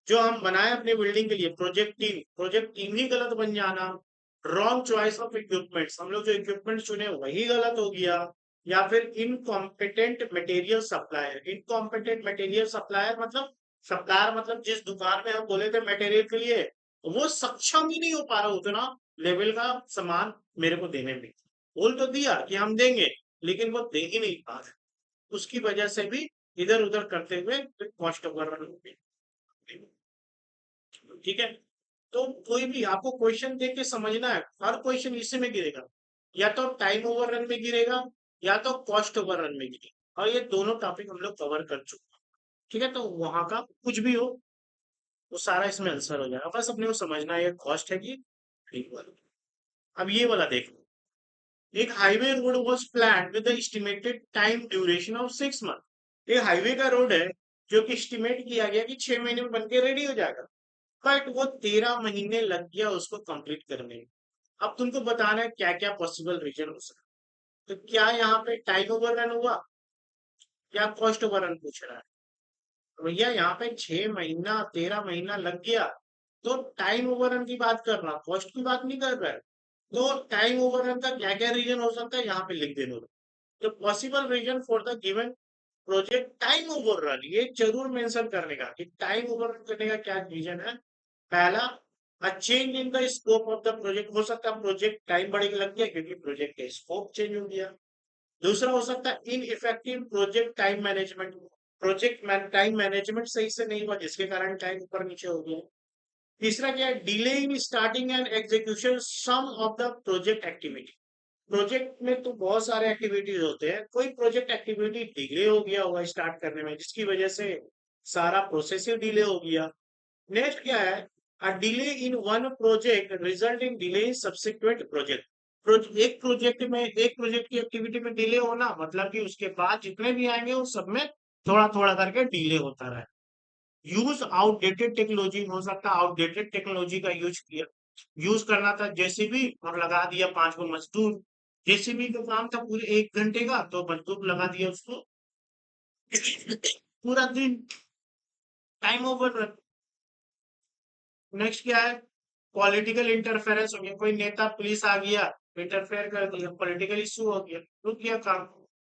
जो हम बनाए अपने बिल्डिंग के लिए, प्रोजेक्ट टीम ही गलत बन जाना, रॉन्ग चॉइस ऑफ इक्विपमेंट्स, हम लोग जो इक्विपमेंट चुने वही गलत हो गया, या फिर incompetent material supplier, incompetent material supplier मतलब, सप्लायर मतलब जिस दुकान में हम बोले थे मटेरियल के लिए, वो सक्षम ही नहीं हो पा रहा उतना लेवल का सामान मेरे को देने में। बोल तो दिया कि हम देंगे, लेकिन वो दे ही नहीं पा रहे, उसकी वजह से भी इधर उधर करते हुए कॉस्ट ओवररन हो गई। ठीक है, तो कोई भी आपको क्वेश्चन देख के समझना है, हर क्वेश्चन इसी में गिरेगा, या तो टाइम ओवररन में गिरेगा या तो कॉस्ट ओवररन में गिरेगा, और ये दोनों टॉपिक हम लोग कवर कर चुके हैं। ठीक है, तो वहां का कुछ भी हो वो सारा इसमें आंसर हो जाएगा, बस अपने को समझना है ये कॉस्ट है कि ठीक वाला। अब ये वाला देखो, एक highway road was planned with the estimated time duration of 6 month, ये हाईवे का रोड है जो कि एस्टिमेट किया गया कि 6 महीने में बनके रेडी हो जाएगा, बट वो 13 महीने लग गया उसको कंप्लीट करने में। अब तुमको बताना है क्या क्या पॉसिबल रीजन हो सकता है, तो क्या यहाँ पे टाइम ओवररन हुआ या कॉस्ट ओवररन पूछ रहा है, तो भैया यहाँ पे 6 महीना 13 महीना लग गया, तो टाइम ओवररन की बात कर रहा, कॉस्ट की बात नहीं कर रहा है। तो टाइम ओवररन का क्या क्या रीजन हो सकता है यहाँ पे लिख देना। तो possible reason for the given project time overrun, ये जरूर मेंशन करने का कि टाइम ओवररन करने का क्या रीजन है। पहला, change in the scope of the project, हो सकता है प्रोजेक्ट टाइम बढ़ने लग गया क्योंकि प्रोजेक्ट का स्कोप चेंज हो गया। दूसरा हो सकता है in effective project time management, project time management सही से नहीं हुआ जिसके कारण टाइम ऊपर नीचे हो गया। तीसरा क्या है, delay in starting and execution some of the project activity, project में तो बहुत सारे एक्टिविटीज होते हैं, कोई प्रोजेक्ट एक्टिविटी डिले हो गया होगा स्टार्ट करने में जिसकी वजह से सारा प्रोसेस ही डिले हो गया। नेक्स्ट क्या है, a delay in one project result in delay in subsequent project, एक प्रोजेक्ट की एक्टिविटी में डिले होना मतलब कि उसके बाद जितने भी आएंगे वो सब में थोड़ा थोड़ा करके डिले होता रहे। यूज आउटडेटेड टेक्नोलॉजी, हो सकता है आउटडेटेड टेक्नोलॉजी का यूज करना था। जेसीबी और लगा दिया 5 को मजदूर। जेसीबी का काम था पूरे 1 घंटे का, तो मजदूर लगा दिया उसको पूरा दिन, टाइम ओवर। नेक्स्ट क्या है? पॉलिटिकल इंटरफेरेंस हो गया, कोई नेता पुलिस आ गया, इंटरफेयर कर दिया, पॉलिटिकल इशू हो गया, रुक गया काम।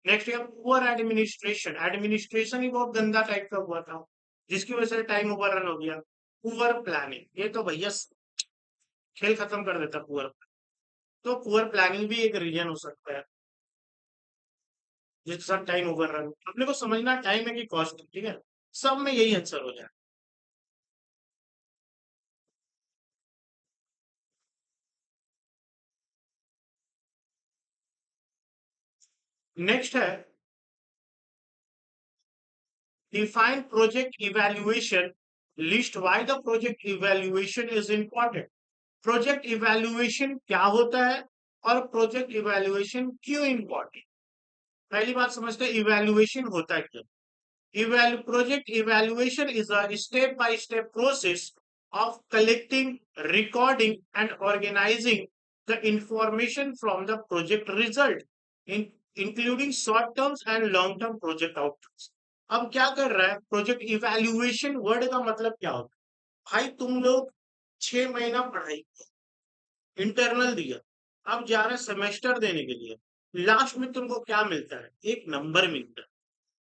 नेक्स्ट क्या? पुअर एडमिनिस्ट्रेशन, एडमिनिस्ट्रेशन ही बहुत गंदा टाइप का हुआ था, जिसकी वजह से टाइम ओवर रन हो गया। पुअर प्लानिंग, ये तो भैया खेल खत्म कर देता पुअर। तो पुअर प्लानिंग भी एक रीजन हो सकता है जिसके साथ टाइम ओवर रन। अपने को समझना टाइम है कि कॉस्ट, ठीक है, सब में यही आंसर हो जाए। नेक्स्ट है define project evaluation, list why the project evaluation is important। Project evaluation क्या होता है और प्रोजेक्ट इवैल्यूएशन क्यों इंपॉर्टेंट? पहली बात समझते हैं इवैल्यूएशन होता है क्या। Project evaluation is a step-by-step process of collecting, recording, and organizing the information from the project result, including short-term and long-term project outcomes। अब क्या कर रहा है प्रोजेक्ट इवैल्यूएशन? वर्ड का मतलब क्या होता है? भाई तुम लोग 6 महीना पढ़ाई, इंटरनल दिया, अब जा रहे सेमेस्टर देने के लिए, लास्ट में तुमको क्या मिलता है? एक नंबर मिलता है।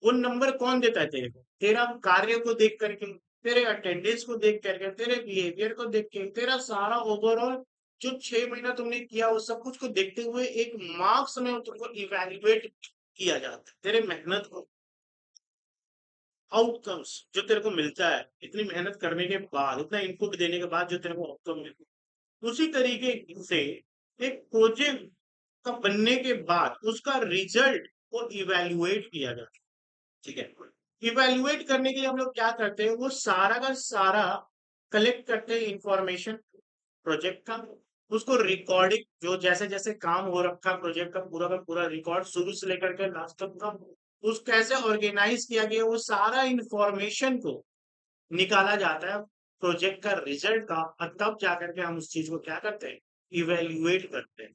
वो नंबर कौन देता है तेरे को? तेरा कार्य को देख करके, तेरे अटेंडेंस को देख करके, तेरे बिहेवियर को देख के, तेरा सारा ओवरऑल जो 6 महीना तुमने किया वो सब कुछ को देखते हुए एक मार्क्स में तुमको इवेल्युएट किया जाता है, तेरे मेहनत को, आउटकम्स जो तेरे को मिलता है इतनी मेहनत करने के बाद, इतना इनपुट देने के बाद जो तेरे को आउटकम मिलता है। उसी तरीके से एक प्रोजेक्ट का बनने के बाद उसका रिजल्ट को इवेल्युएट किया जाता है, ठीक है। इवेल्युएट करने के लिए हम लोग क्या करते हैं? वो सारा का सारा कलेक्ट करते हैं इंफॉर्मेशन प्रोजेक्ट का, उसको रिकॉर्डिंग, जो जैसे जैसे काम हो रखा प्रोजेक्ट का पूरा रिकॉर्ड शुरू से लेकर के लास्ट तक का, उस कैसे ऑर्गेनाइज किया गया वो सारा इंफॉर्मेशन को निकाला जाता है प्रोजेक्ट का रिजल्ट का, और तब जाकर के हम उस चीज को क्या करते हैं? इवेल्युएट करते हैं।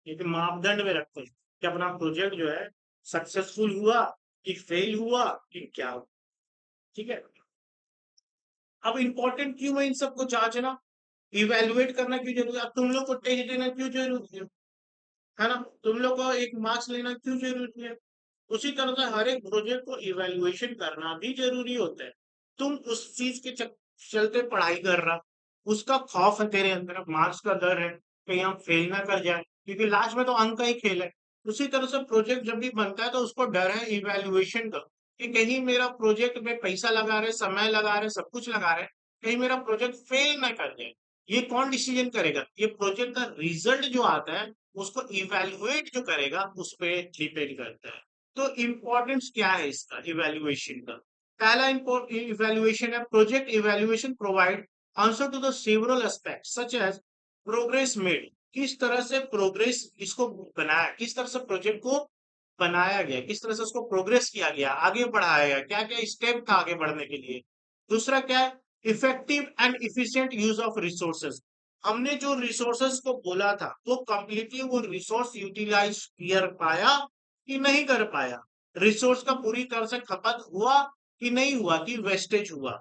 एक मापदंड में रखते हैं कि अपना प्रोजेक्ट जो है सक्सेसफुल हुआ कि फेल हुआ कि क्या हुआ, ठीक है। अब इंपॉर्टेंट क्यों है इन सबको जांचना, इवेल्युएट करना क्यों जरूरी है? अब तुम लोग को टेस्ट देना क्यों जरूरी है ना? तुम लोग को एक मार्क्स लेना क्यों जरूरी है? उसी तरह से हर एक प्रोजेक्ट को इवेल्युएशन करना भी जरूरी होता है। तुम उस चीज के चलते पढ़ाई कर रहा, उसका खौफ है तेरे अंदर, मार्क्स का डर है कहीं हम फेल ना कर जाए, क्योंकि लास्ट में तो अंक का ही खेल है। उसी तरह से प्रोजेक्ट जब भी बनता है तो उसको डर है इवेल्युएशन का, कि कहीं मेरा प्रोजेक्ट में पैसा लगा रहे, समय लगा रहे, सब कुछ लगा रहे, कहीं मेरा प्रोजेक्ट फेल ना कर जाए। ये कौन डिसीजन करेगा? ये प्रोजेक्ट का रिजल्ट जो आता है उसको इवेल्युएट जो करेगा उस पर डिपेंड करता है। तो इम्पोर्टेंस क्या है इसका इवेल्युएशन का? पहला इवेल्युएशन है project evaluation provide answer to the several aspect such as progress made. किस तरह से प्रोग्रेस इसको बनाया, किस तरह से प्रोजेक्ट को बनाया गया, किस तरह से उसको प्रोग्रेस किया गया, आगे बढ़ाया गया, क्या क्या स्टेप था आगे बढ़ने के लिए। दूसरा क्या है? Effective and efficient use of resources. हमने जो रिसोर्सेज को बोला था वो कंप्लीटली वो रिसोर्स यूटिलाइज कर पाया कि नहीं कर पाया, रिसोर्स का पूरी तरह से खपत हुआ कि नहीं हुआ, कि वेस्टेज हुआ।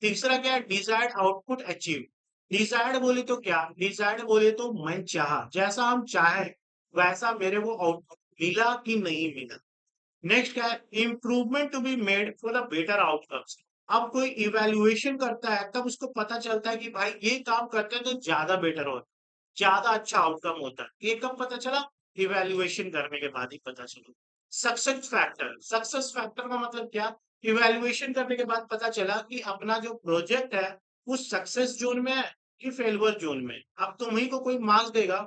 तीसरा क्या है? Desired output achieve. डिजायर्ड बोले तो क्या? डिजायर्ड बोले तो मन चाहा, जैसा हम चाहे वैसा मेरे को आउटपुट मिला कि नहीं मिला। नेक्स्ट क्या है? Improvement to be made for the better outcomes. अब कोई इवेल्युएशन करता है तब उसको पता चलता है कि भाई ये काम करते हैं तो ज्यादा बेटर होता है, ज्यादा अच्छा आउटकम होता है। ये कब पता चला? इवेल्युएशन करने के बाद ही पता चला। सक्सेस फैक्टर का मतलब क्या? इवेल्युएशन करने के बाद पता चला कि अपना जो प्रोजेक्ट है वो सक्सेस जोन में है कि फेल्यूर जोन में। अब तुम्ही को कोई मार्क्स देगा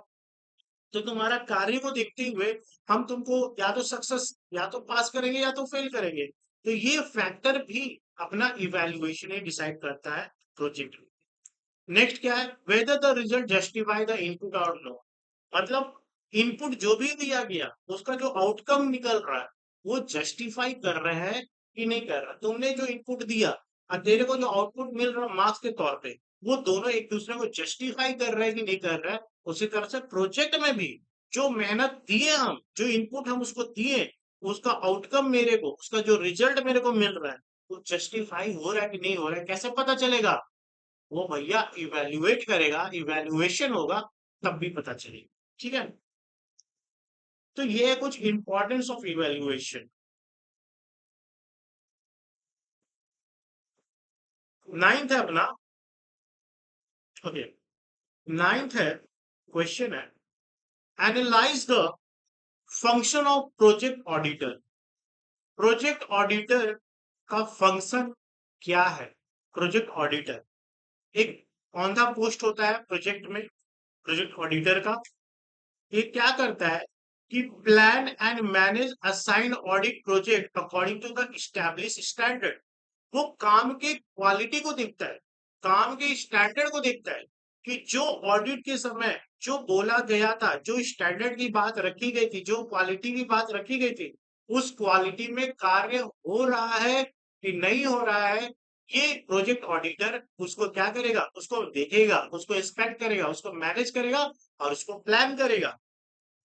तो तुम्हारा कार्य को देखते हुए हम तुमको या तो सक्सेस, या तो पास करेंगे या तो फेल करेंगे। तो ये फैक्टर भी अपना इवेल्युएशन ही डिसाइड करता है प्रोजेक्ट में। नेक्स्ट क्या है? Whether the result justify the input और नो। मतलब इनपुट जो भी दिया गया उसका जो आउटकम निकल रहा है वो जस्टिफाई कर रहा है कि नहीं कर रहा। तुमने जो इनपुट दिया और तेरे को जो आउटपुट मिल रहा मार्क्स के तौर पे, वो दोनों एक दूसरे को जस्टिफाई कर रहा है कि नहीं कर रहा है। उसी तरह से प्रोजेक्ट में भी जो मेहनत दिए हम, जो इनपुट हम उसको दिए, उसका आउटकम मेरे को, उसका जो रिजल्ट मेरे को मिल रहा है वो जस्टिफाई हो रहा है कि नहीं हो रहा है, कैसे पता चलेगा? वो भैया इवेल्युएट करेगा, इवेल्युएशन होगा, तब भी पता चलेगा। ठीक है, तो ये है कुछ इंपॉर्टेंस ऑफ इवेल्युएशन। नाइन्थ है अपना। ओके, नाइन्थ है, क्वेश्चन है, analyse the function of project auditor. Project auditor का फंक्शन क्या है? प्रोजेक्ट ऑडिटर एक ऑन द पोस्ट होता है प्रोजेक्ट में। प्रोजेक्ट ऑडिटर का ये क्या करता है कि plan and manage assign audit project according to the establish standard. वो काम के क्वालिटी को देखता है, काम के स्टैंडर्ड को देखता है कि जो ऑडिट के समय जो बोला गया था, जो स्टैंडर्ड की बात रखी गई थी, जो क्वालिटी की बात रखी गई थी, उस क्वालिटी में कार्य हो रहा है कि नहीं हो रहा है। ये प्रोजेक्ट ऑडिटर उसको क्या करेगा? उसको देखेगा, उसको इंस्पेक्ट करेगा, उसको मैनेज करेगा और उसको प्लान करेगा।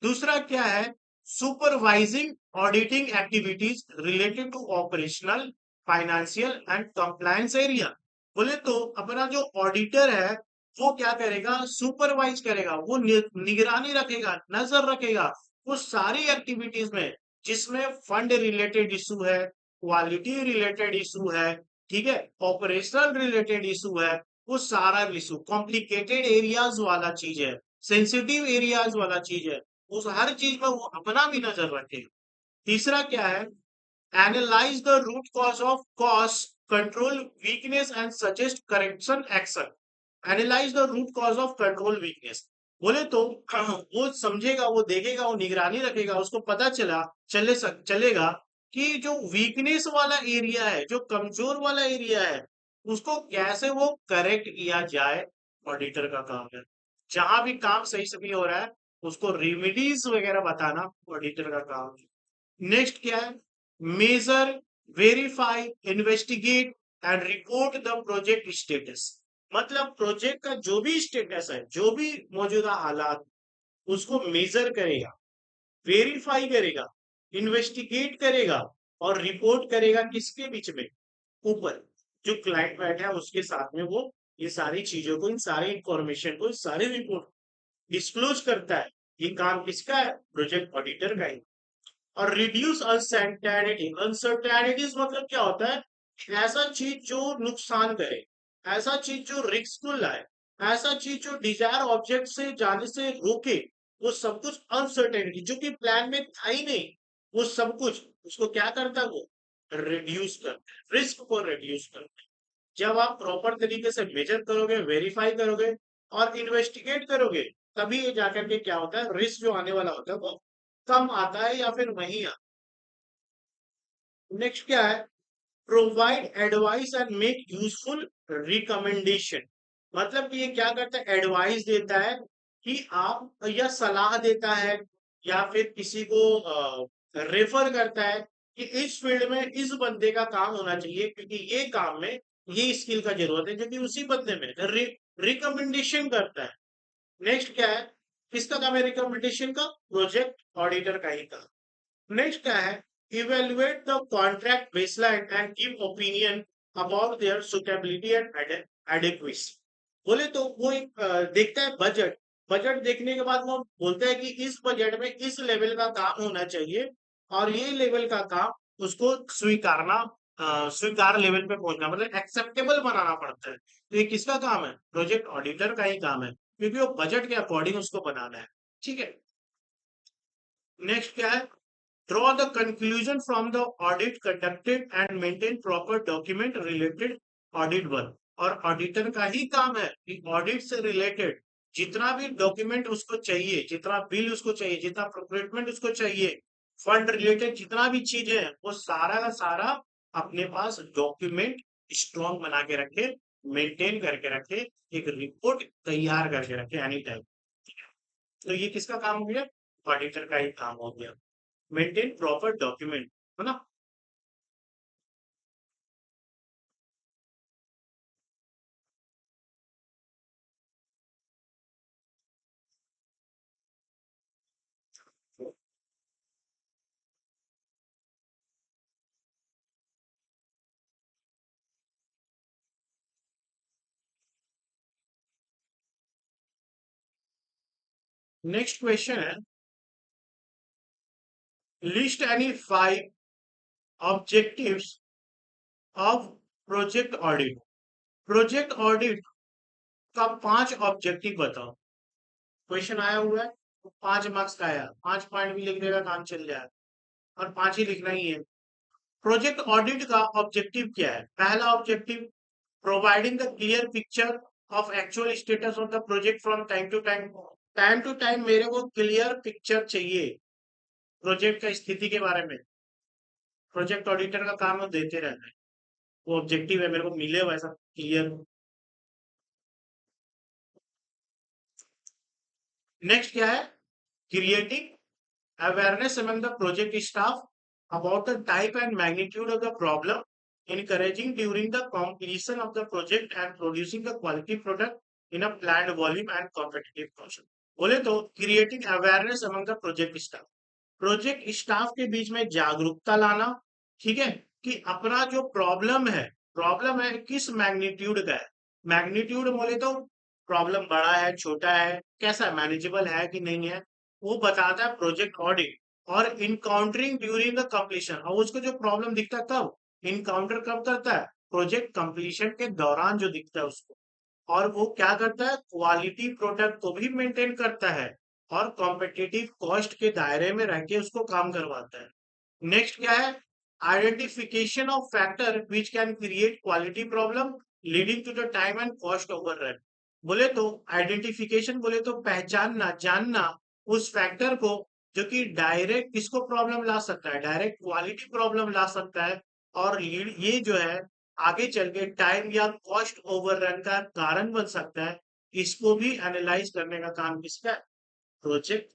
दूसरा क्या है? Supervising auditing activities related to operational, financial and compliance area. बोले तो अपना जो ऑडिटर है वो क्या करेगा? सुपरवाइज करेगा, वो निगरानी रखेगा, नजर रखेगा वो सारी एक्टिविटीज में जिसमें फंड रिलेटेड इशू है, क्वालिटी रिलेटेड इशू है, ठीक है, ऑपरेशनल रिलेटेड इशू है, वो सारा इशू, कॉम्प्लिकेटेड एरियाज वाला चीज है, सेंसिटिव एरियाज वाला चीज है, उस हर चीज में वो अपना भी नजर रखेगा। तीसरा क्या है? Analyse the root cause of cost, control weakness and suggest correction action. Analyse the root cause of control weakness. बोले तो वो समझेगा, वो देखेगा, वो निगरानी रखेगा, उसको पता चलेगा कि जो वीकनेस वाला एरिया है, जो कमजोर वाला एरिया है, उसको कैसे वो करेक्ट किया जाए। ऑडिटर का काम है, जहां भी काम सही सही हो रहा है उसको रेमेडीज वगैरह बताना ऑडिटर का काम है। नेक्स्ट क्या है? Measure, verify, investigate and report the project status. मतलब प्रोजेक्ट का जो भी स्टेटस है, जो भी मौजूदा हालात, उसको मेजर करेगा, वेरीफाई करेगा, इन्वेस्टिगेट करेगा और रिपोर्ट करेगा। किसके बीच में? ऊपर जो क्लाइंट बैठा है उसके साथ में वो ये सारी चीजों को, इन सारी इंफॉर्मेशन को, इस सारी रिपोर्ट डिस्क्लोज करता है। ये काम किसका है? प्रोजेक्ट ऑडिटर का ही। और रिड्यूस अनसर्टेनिटी। अनसर्टेनिटीज मतलब क्या होता है? ऐसा चीज जो नुकसान करे, ऐसा चीज जो रिस्कफुल लाए, ऐसा चीज जो डिजायर ऑब्जेक्ट से जाने से रोके, वो सब कुछ अनसर्टेनिटी जो कि प्लान में था ही नहीं, वो सब कुछ उसको क्या करता है? वो रिड्यूस करता है, रिस्क को रिड्यूस करता है। जब आप प्रॉपर तरीके से मेजर करोगे, वेरीफाई करोगे और इन्वेस्टिगेट करोगे, तभी ये जाकर के क्या होता है, रिस्क जो आने वाला होता है वो कम आता है या फिर वही आता है। नेक्स्ट क्या है? Provide advice and make useful recommendation. मतलब कि ये क्या करता है? एडवाइस देता है कि आप, या सलाह देता है, या फिर किसी को रेफर करता है कि इस फील्ड में इस बंदे का काम होना चाहिए क्योंकि ये काम में ये स्किल का जरूरत है जो कि उसी बंदे में रिकमेंडेशन करता है। नेक्स्ट क्या है? किसका काम है रिकमेंडेशन का? प्रोजेक्ट ऑडिटर का ही काम। नेक्स्ट क्या है? Evaluate the contract baseline and give opinion about their suitability and adequacy. बोले तो वो एक देखता है बजट। बजट देखने के बाद वो बोलता है कि इस बजट में इस लेवल का काम होना चाहिए और ये लेवल का काम उसको स्वीकारना, स्वीकार लेवल पे पहुंचना, मतलब एक्सेप्टेबल बनाना पड़ता है। तो ये किसका काम है? प्रोजेक्ट ऑडिटर का ही काम है, क्योंकि वो बजट के अकॉर्डिंग उसको बनाना है। ठीक है, नेक्स्ट क्या है? Draw the conclusion from the audit conducted and maintain proper document related audit work। और ऑडिटर का ही काम है कि ऑडिट से रिलेटेड जितना भी डॉक्यूमेंट उसको चाहिए, जितना बिल उसको चाहिए, जितना प्रोक्योरमेंट उसको चाहिए, फंड रिलेटेड जितना भी चीज है, वो सारा का सारा अपने पास डॉक्यूमेंट स्ट्रॉन्ग बना के रखे, मेंटेन करके रखे, एक रिपोर्ट तैयार करके रखे एनी टाइम। तो ये किसका काम हो गया? ऑडिटर का ही काम हो गया। मेंटेन प्रॉपर डॉक्यूमेंट, है ना। नेक्स्ट क्वेश्चन है, list any 5 objectives of project audit. Project audit का 5 ऑब्जेक्टिव बताओ। क्वेश्चन आया हुआ है तो 5 मार्क्स का आया, 5 पॉइंट भी लिख देगा काम चल जाए, और 5 ही लिखना ही है। प्रोजेक्ट ऑडिट का ऑब्जेक्टिव क्या है? पहला objective, providing the clear picture of actual status of the project from time to time. Time to time मेरे को क्लियर पिक्चर चाहिए प्रोजेक्ट का स्थिति के बारे में। प्रोजेक्ट ऑडिटर का काम है देते रहना है, वो ऑब्जेक्टिव है, मेरे को मिले वैसा क्लियर। नेक्स्ट क्या है? Creating awareness among the project staff about the type and magnitude of the problem, encouraging during the completion of the project and producing the quality product in a planned volume and competitive cost। बोले तो creating awareness among the project staff, project staff के बीच में जागरूकता लाना, ठीक है, कि अपना जो प्रॉब्लम है किस मैग्नीट्यूड का है। मैग्नीट्यूड बोले तो प्रॉब्लम बड़ा है, छोटा है, कैसा मैनेजेबल है कि नहीं है, वो बताता है प्रोजेक्ट ऑडिट। और इनकाउंटरिंग ड्यूरिंग द कंप्लीशन, और उसको जो प्रॉब्लम दिखता है कब इनकाउंटर कब करता है? प्रोजेक्ट कंप्लीशन के दौरान जो दिखता है उसको। और वो क्या करता है? क्वालिटी प्रोडक्ट को भी मेंटेन करता है और कॉम्पिटिटिव कॉस्ट के दायरे में रह के उसको काम करवाता है। नेक्स्ट क्या है? Identification of factor which can create quality problem leading to the time and cost overrun. बोले तो आइडेंटिफिकेशन बोले तो पहचानना, जानना उस फैक्टर को जो कि डायरेक्ट किसको प्रॉब्लम ला सकता है, डायरेक्ट क्वालिटी प्रॉब्लम ला सकता है। और ये जो है आगे चल के टाइम या कॉस्ट ओवररन का कारण बन सकता है। इसको भी एनालाइज करने का काम किसका है? प्रोजेक्ट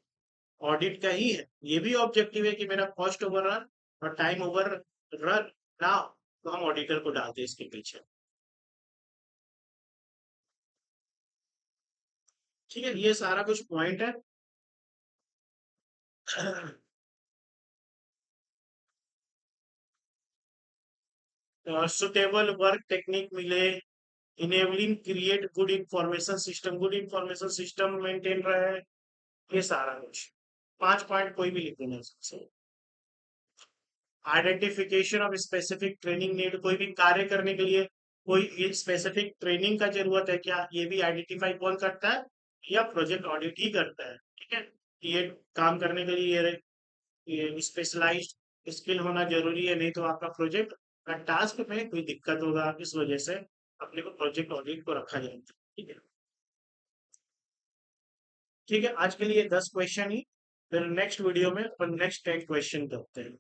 ऑडिट का ही है। ये भी ऑब्जेक्टिव है कि मेरा कॉस्ट ओवररन और टाइम ओवररन ना, तो हम ऑडिटर को डालते हैं इसके पीछे। ठीक है, ये सारा कुछ पॉइंट है। सुटेबल वर्क टेक्निक मिले, enabling create good information system, good information system maintain रहे, ये सारा कुछ 5 पॉइंट कोई भी लिख देना सबसे। Identification of specific training need, कोई भी कार्य करने के लिए कोई स्पेसिफिक ट्रेनिंग का जरूरत है क्या, ये भी आइडेंटिफाई कौन करता है? या प्रोजेक्ट ऑडिट ही करता है। ठीक है, ये काम करने के लिए ये स्पेशलाइज्ड स्किल होना जरूरी है, नहीं तो आपका प्रोजेक्ट का टास्क में कोई दिक्कत होगा। इस वजह से अपने को प्रोजेक्ट ऑडिट को रखा जाता है। ठीक है, ठीक है, आज के लिए 10 क्वेश्चन ही, फिर नेक्स्ट वीडियो में अपन नेक्स्ट 10 क्वेश्चन करते हैं।